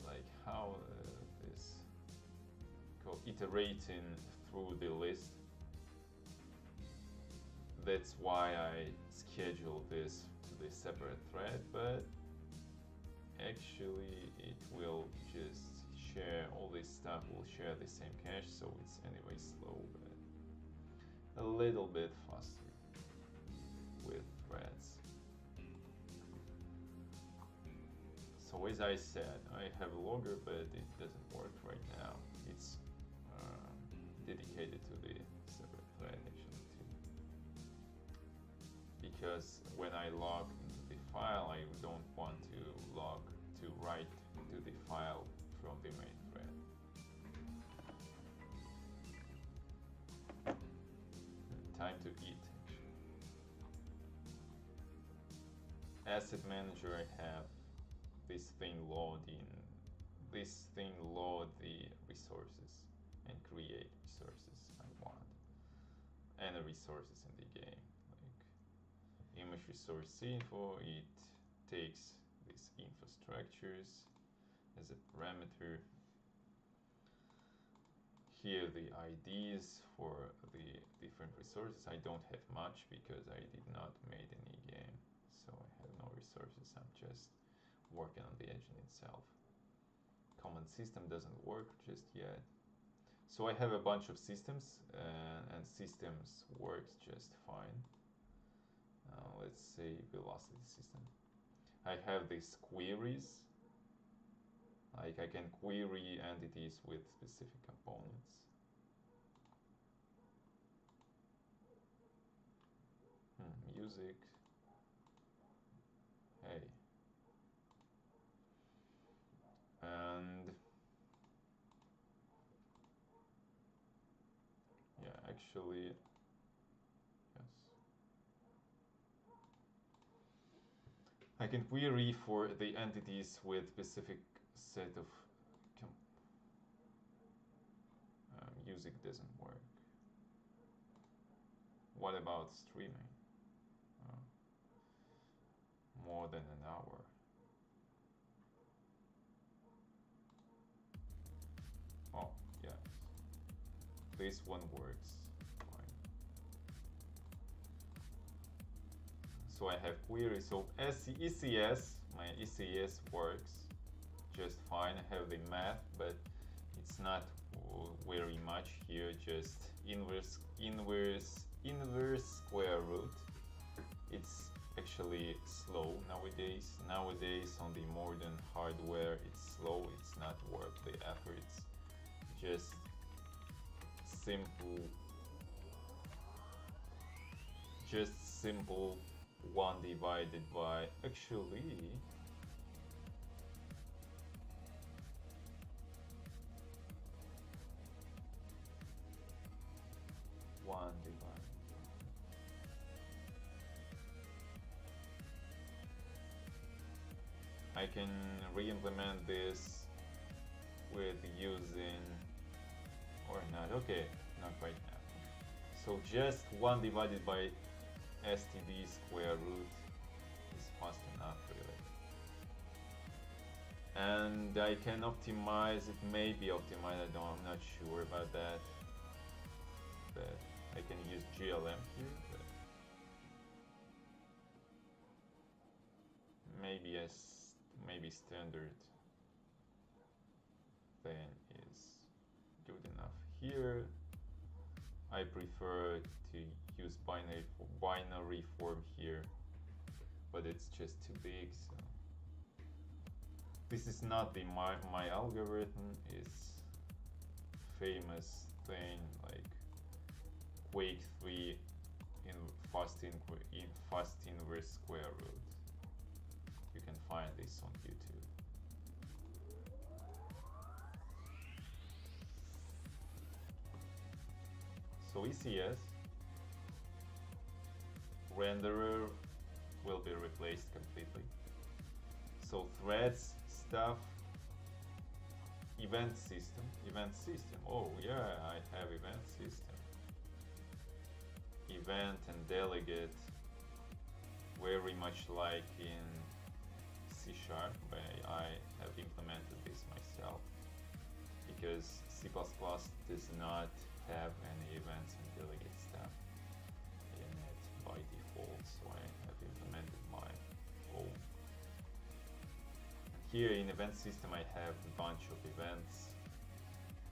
like how this called iterating through the list. That's why I schedule this to the separate thread, but actually it will just share, all this stuff will share the same cache, so it's anyway slow, but a little bit faster with threads. So as I said, I have a logger, but it doesn't work right now. It's dedicated to the separate thread actually too. Because when I log into the file, I don't want to write to the file from the main thread. Time to eat. Asset manager, I have this thing load the resources and create resources I want, and the resources in the game, like image resource info. It takes these info structures as a parameter, here the IDs for the different resources. I don't have much because I did not made any game, so I have no resources. I'm just working on the engine itself. Common system doesn't work just yet. So I have a bunch of systems, and systems works just fine. Let's say velocity system. I have these queries. Like I can query entities with specific components. Music. Hey. And yeah, actually, yes. I can query for the entities with specific set of music doesn't work. What about streaming? More than an hour. Oh, yeah. This one works fine. So I have query. So ECS, my ECS works just fine. I have the math, but it's not very much here. Just inverse square root. It's actually slow nowadays. Nowadays on the modern hardware, it's slow. It's not worth the efforts. Just simple 1 divided by actually 1 divided. I can re-implement this with using, or not, okay, not quite now. So just 1 divided by std square root is fast enough, really. And I can optimize it, maybe optimize, I'm not sure about that. But I can use GLM here, but maybe standard thing is good enough here. I prefer to use binary form here, but it's just too big. So this is not the my algorithm. It's famous thing like Quake 3 in fast inverse square root. You can find this on YouTube. So ECS renderer will be replaced completely. So threads stuff, event system. Oh yeah, I have event system. Event and delegate, very much like in C#, but I have implemented this myself because C++ does not have any events and delegate stuff in it by default, so I have implemented my own. Here in event system I have a bunch of events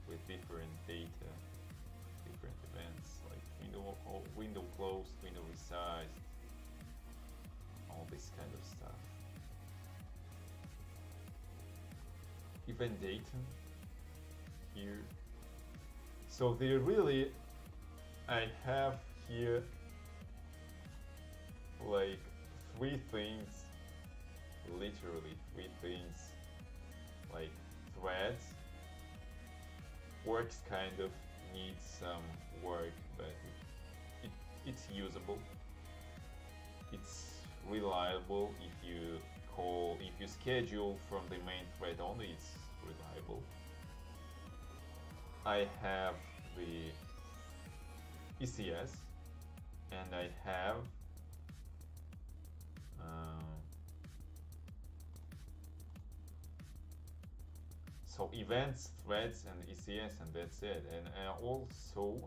with different data, different events like window closed, window resized, all this kind of stuff. Event data here. So there really, I have here like 3 things, literally 3 things, like threads, works kind of, needs some work, but it's usable. It's reliable. If you schedule from the main thread only, it's reliable. I have the ECS, and I have So events, threads, and ECS, and that's it. And I also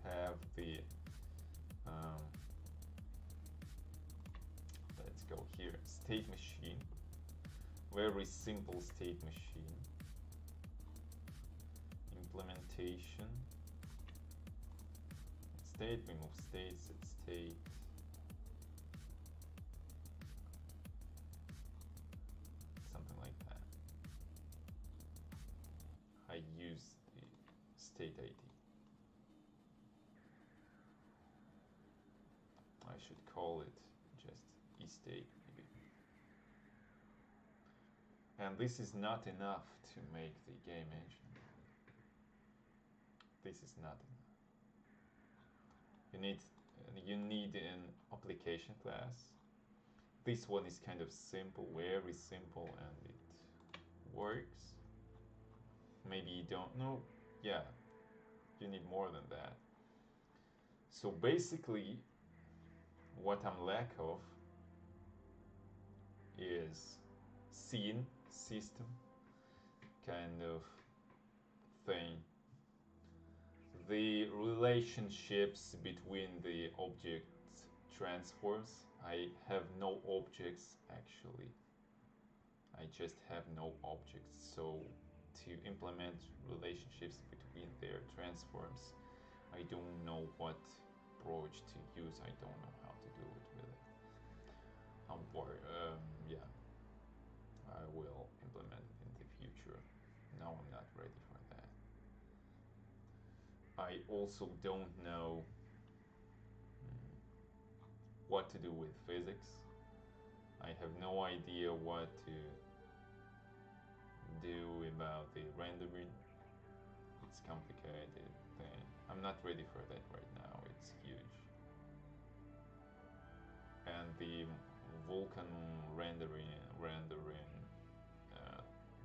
have the let's go here, state machine, very simple state machine implementation. State, remove state, set state. Something like that. I use the state ID. I should call it just eState maybe. And this is not enough to make the game engine. This is not enough. You need an application class. This one is kind of simple, very simple, and it works. Maybe you don't know. Yeah, you need more than that. So basically, what I'm lack of is scene system kind of thing. The relationships between the object transforms. I have no objects actually. I just have no objects. So to implement relationships between their transforms, I don't know what approach to use. I don't know how to do it really. Yeah, I will implement it in the future. Now I'm not ready for that. I also don't know what to do with physics. I have no idea what to do about the rendering. It's complicated thing. I'm not ready for that right now. It's huge. And the Vulkan rendering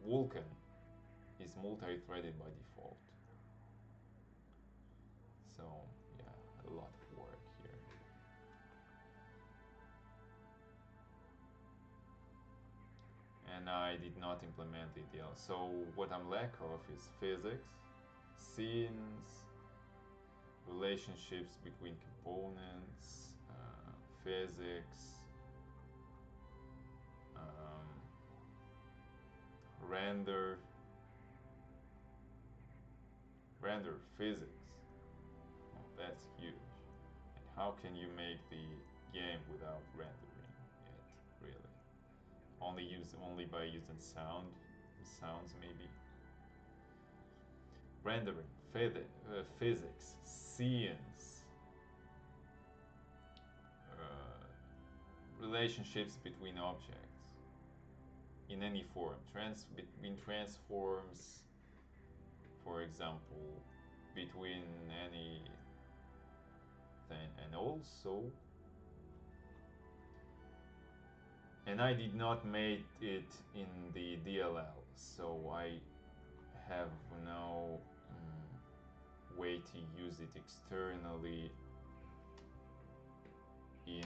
Vulkan is multi-threaded by default. So yeah, a lot of work here. And I did not implement the DL. So what I'm lack of is physics, scenes, relationships between components, physics, render physics. Oh, that's huge. And how can you make the game without rendering it really? Only by using sounds maybe. Rendering, physics, scenes, relationships between objects in any form, between transforms, for example, between any thing, and also, and I did not make it in the DLL, so I have no way to use it externally in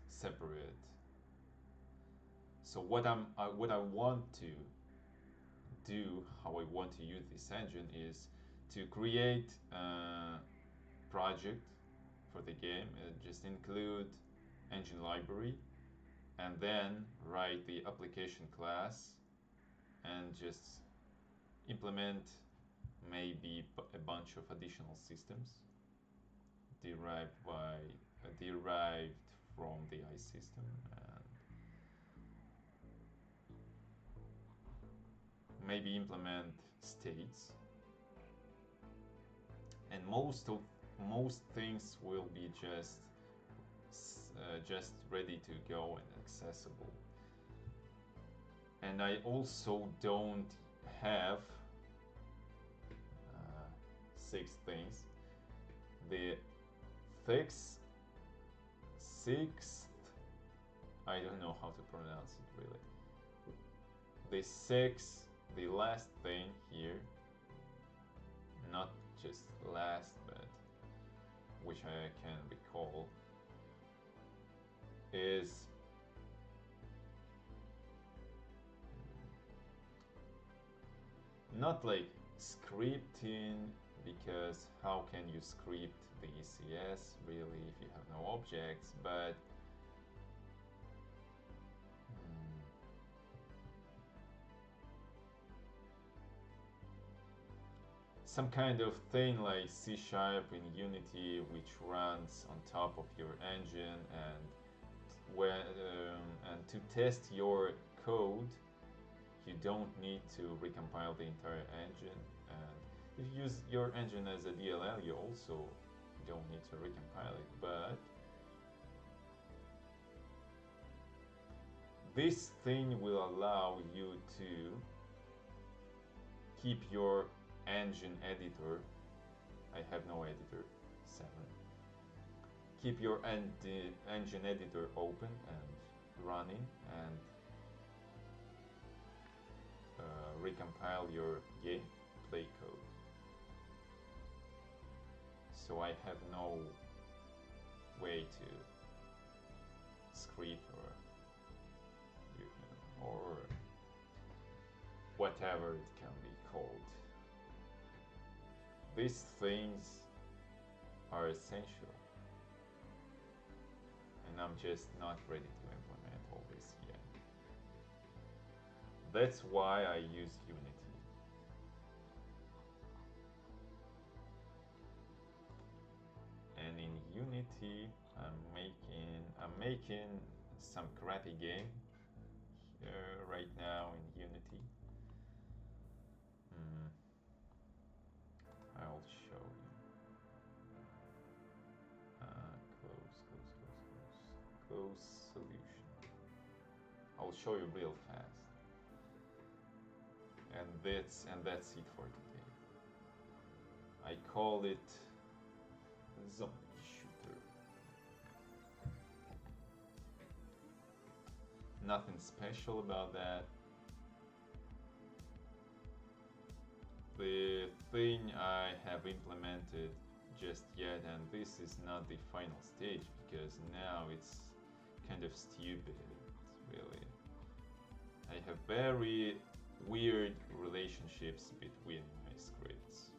separate. So what I want to do, how I want to use this engine is to create a project for the game, just include engine library, and then write the application class and just implement maybe a bunch of additional systems derived from the iSystem, and maybe implement states, and most things will be just ready to go and accessible. And I also don't have 6 things. The sixth, I don't know how to pronounce it really. The last thing here, not just last, but which I can recall, is not like scripting, because how can you script the ECS really if you have no objects, but some kind of thing like C# in Unity which runs on top of your engine, and to test your code you don't need to recompile the entire engine, and if you use your engine as a DLL you also don't need to recompile it, but this thing will allow you to keep your engine editor, I have no editor, 7. Keep your engine editor open and running, and recompile your gameplay code. So I have no way to script or whatever it can be called. These things are essential, and I'm just not ready to implement all this yet. That's why I use Unity. And in Unity, I'm making some crappy game right now in Unity. I'll show you. Close solution. I'll show you real fast. And that's it for today. I call it zombie shooter. Nothing special about that. The thing I have implemented just yet, and this is not the final stage because now it's kind of stupid, really. I have very weird relationships between my scripts.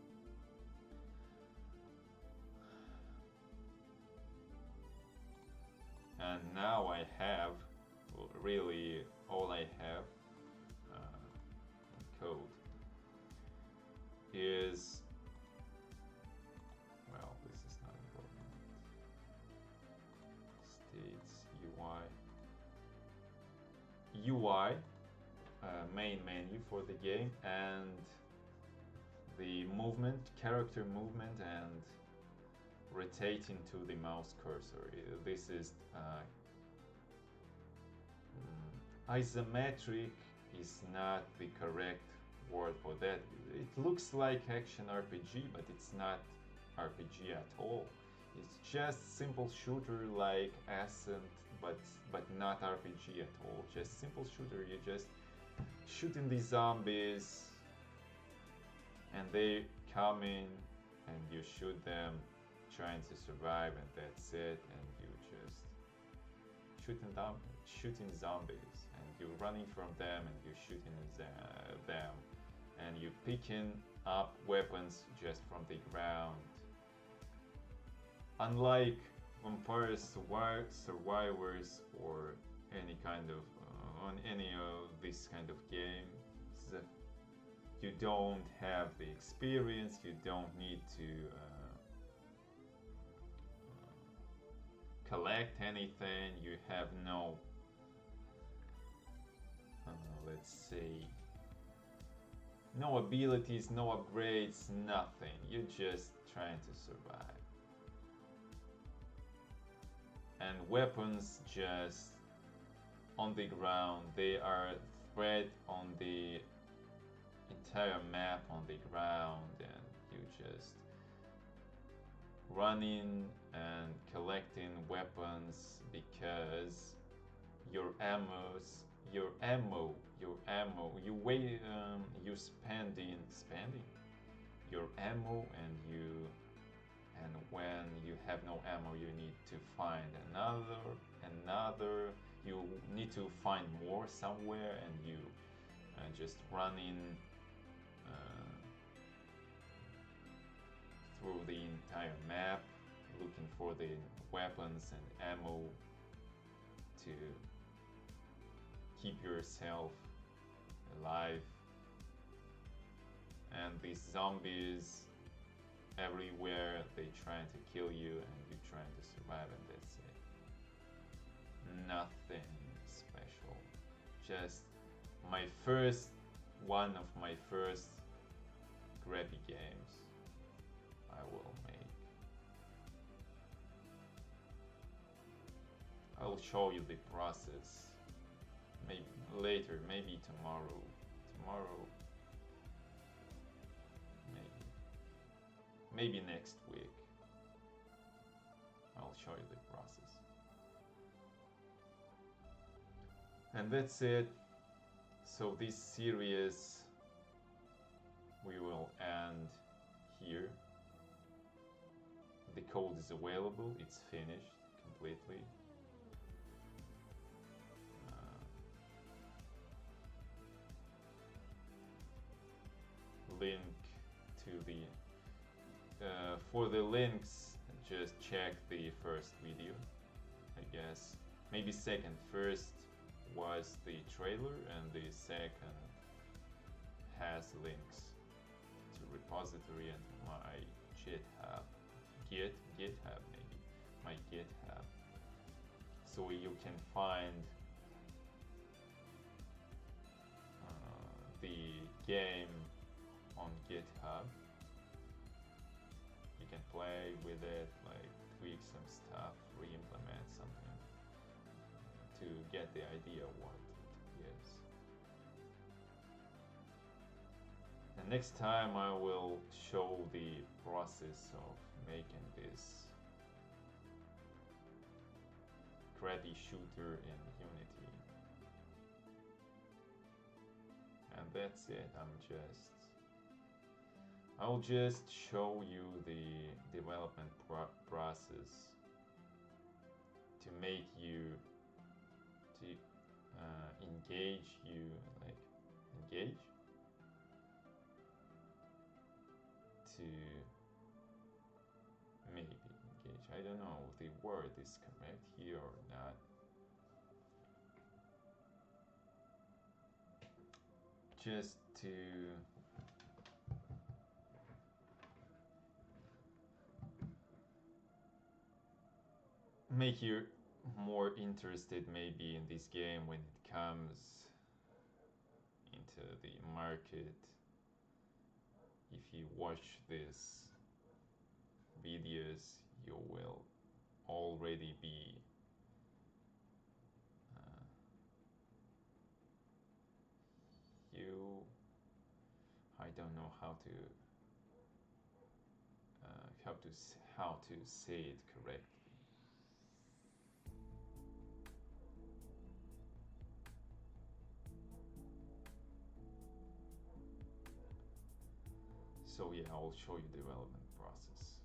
And now I have, well, really all I have code is, well, this is not important. States UI, main menu for the game, and the movement, character movement, and rotating to the mouse cursor. This is isometric is not the correct word for that. It looks like action RPG, but it's not RPG at all. It's just simple shooter like Ascent, but not RPG at all. Just simple shooter. You just shooting these zombies, and they come in, and you shoot them, trying to survive, and that's it. And you just shooting zombies, and you're running from them, and you're shooting them, and you're picking up weapons just from the ground. Unlike Vampire Survivors or any kind of on any of this kind of games, you don't have the experience. You don't need to collect anything. You have no, let's say, no abilities, no upgrades, nothing. You're just trying to survive. And weapons just on the ground. They are spread on the entire map on the ground, and you just running and collecting weapons because your ammo, you're spending your ammo, and when you have no ammo, you need to find another. You need to find more somewhere, and you just running through the entire map, looking for the weapons and ammo to keep yourself alive. And these zombies everywhere, they trying to kill you and you're trying to survive, and that's it. Nothing special. Just one of my first crappy games I will make. I'll show you the process. Maybe later, maybe tomorrow. Maybe next week. I'll show you the process. And that's it. So this series we will end here. The code is available, it's finished completely. Link to the for the links, just check the first video, I guess. Maybe second. First was the trailer, and the second has links to repository and my GitHub. GitHub maybe. My GitHub. So you can find the game on GitHub. You can play with it, like tweak some stuff, re-implement something to get the idea what it is. And next time I will show the process of making this crappy shooter in Unity. And that's it. I'll just show you the development process to make you, to engage you, engage? To maybe engage. I don't know if the word is correct here or not. Just to make you more interested maybe in this game when it comes into the market. If you watch these videos, you will already be I don't know how to say it correctly. So yeah, I'll show you development process.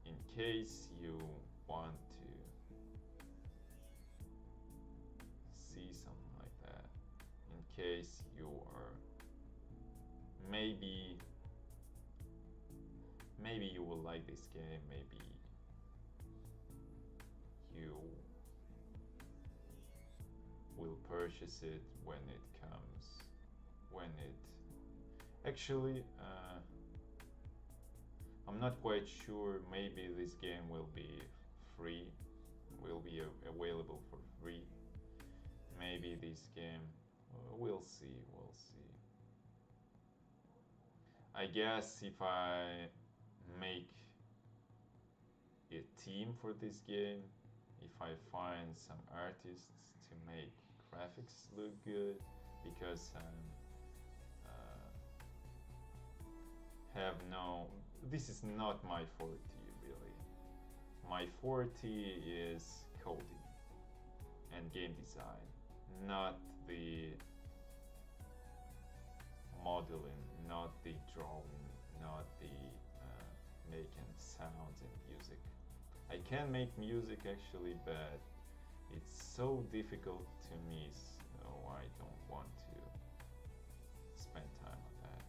In case you want to see something like that, in case you are maybe you will like this game, maybe you will purchase it when it comes, actually I'm not quite sure. Maybe this game will be free, will be available for free. Maybe this game, we'll see. I guess if I make a team for this game, if I find some artists to make graphics look good, because this is not my forte really. My forte is coding and game design, not the modeling, not the drawing, not the making sounds and music. I can make music actually, but it's so difficult to me, so I don't want to spend time on that.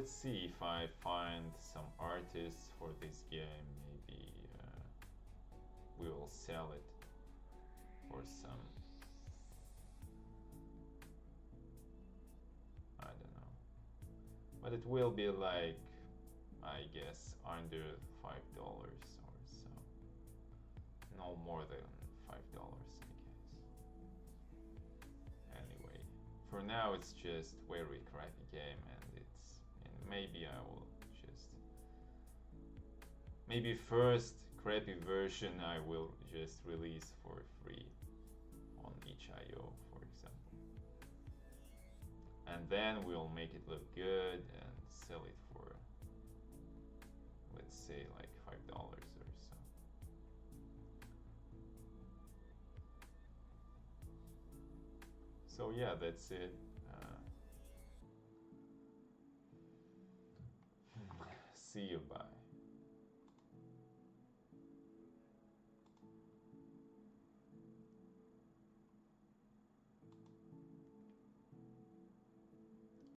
let's see if I find some artists for this game. Maybe we will sell it for some, I don't know, but it will be like, I guess, under $5 or so. No more than $5, I guess. Anyway, for now it's just very crappy game, and maybe I will just, maybe first crappy version I will just release for free on itch.io, for example, and then we'll make it look good and sell it for, let's say, like $5 or so. So yeah, that's it. See you, bye.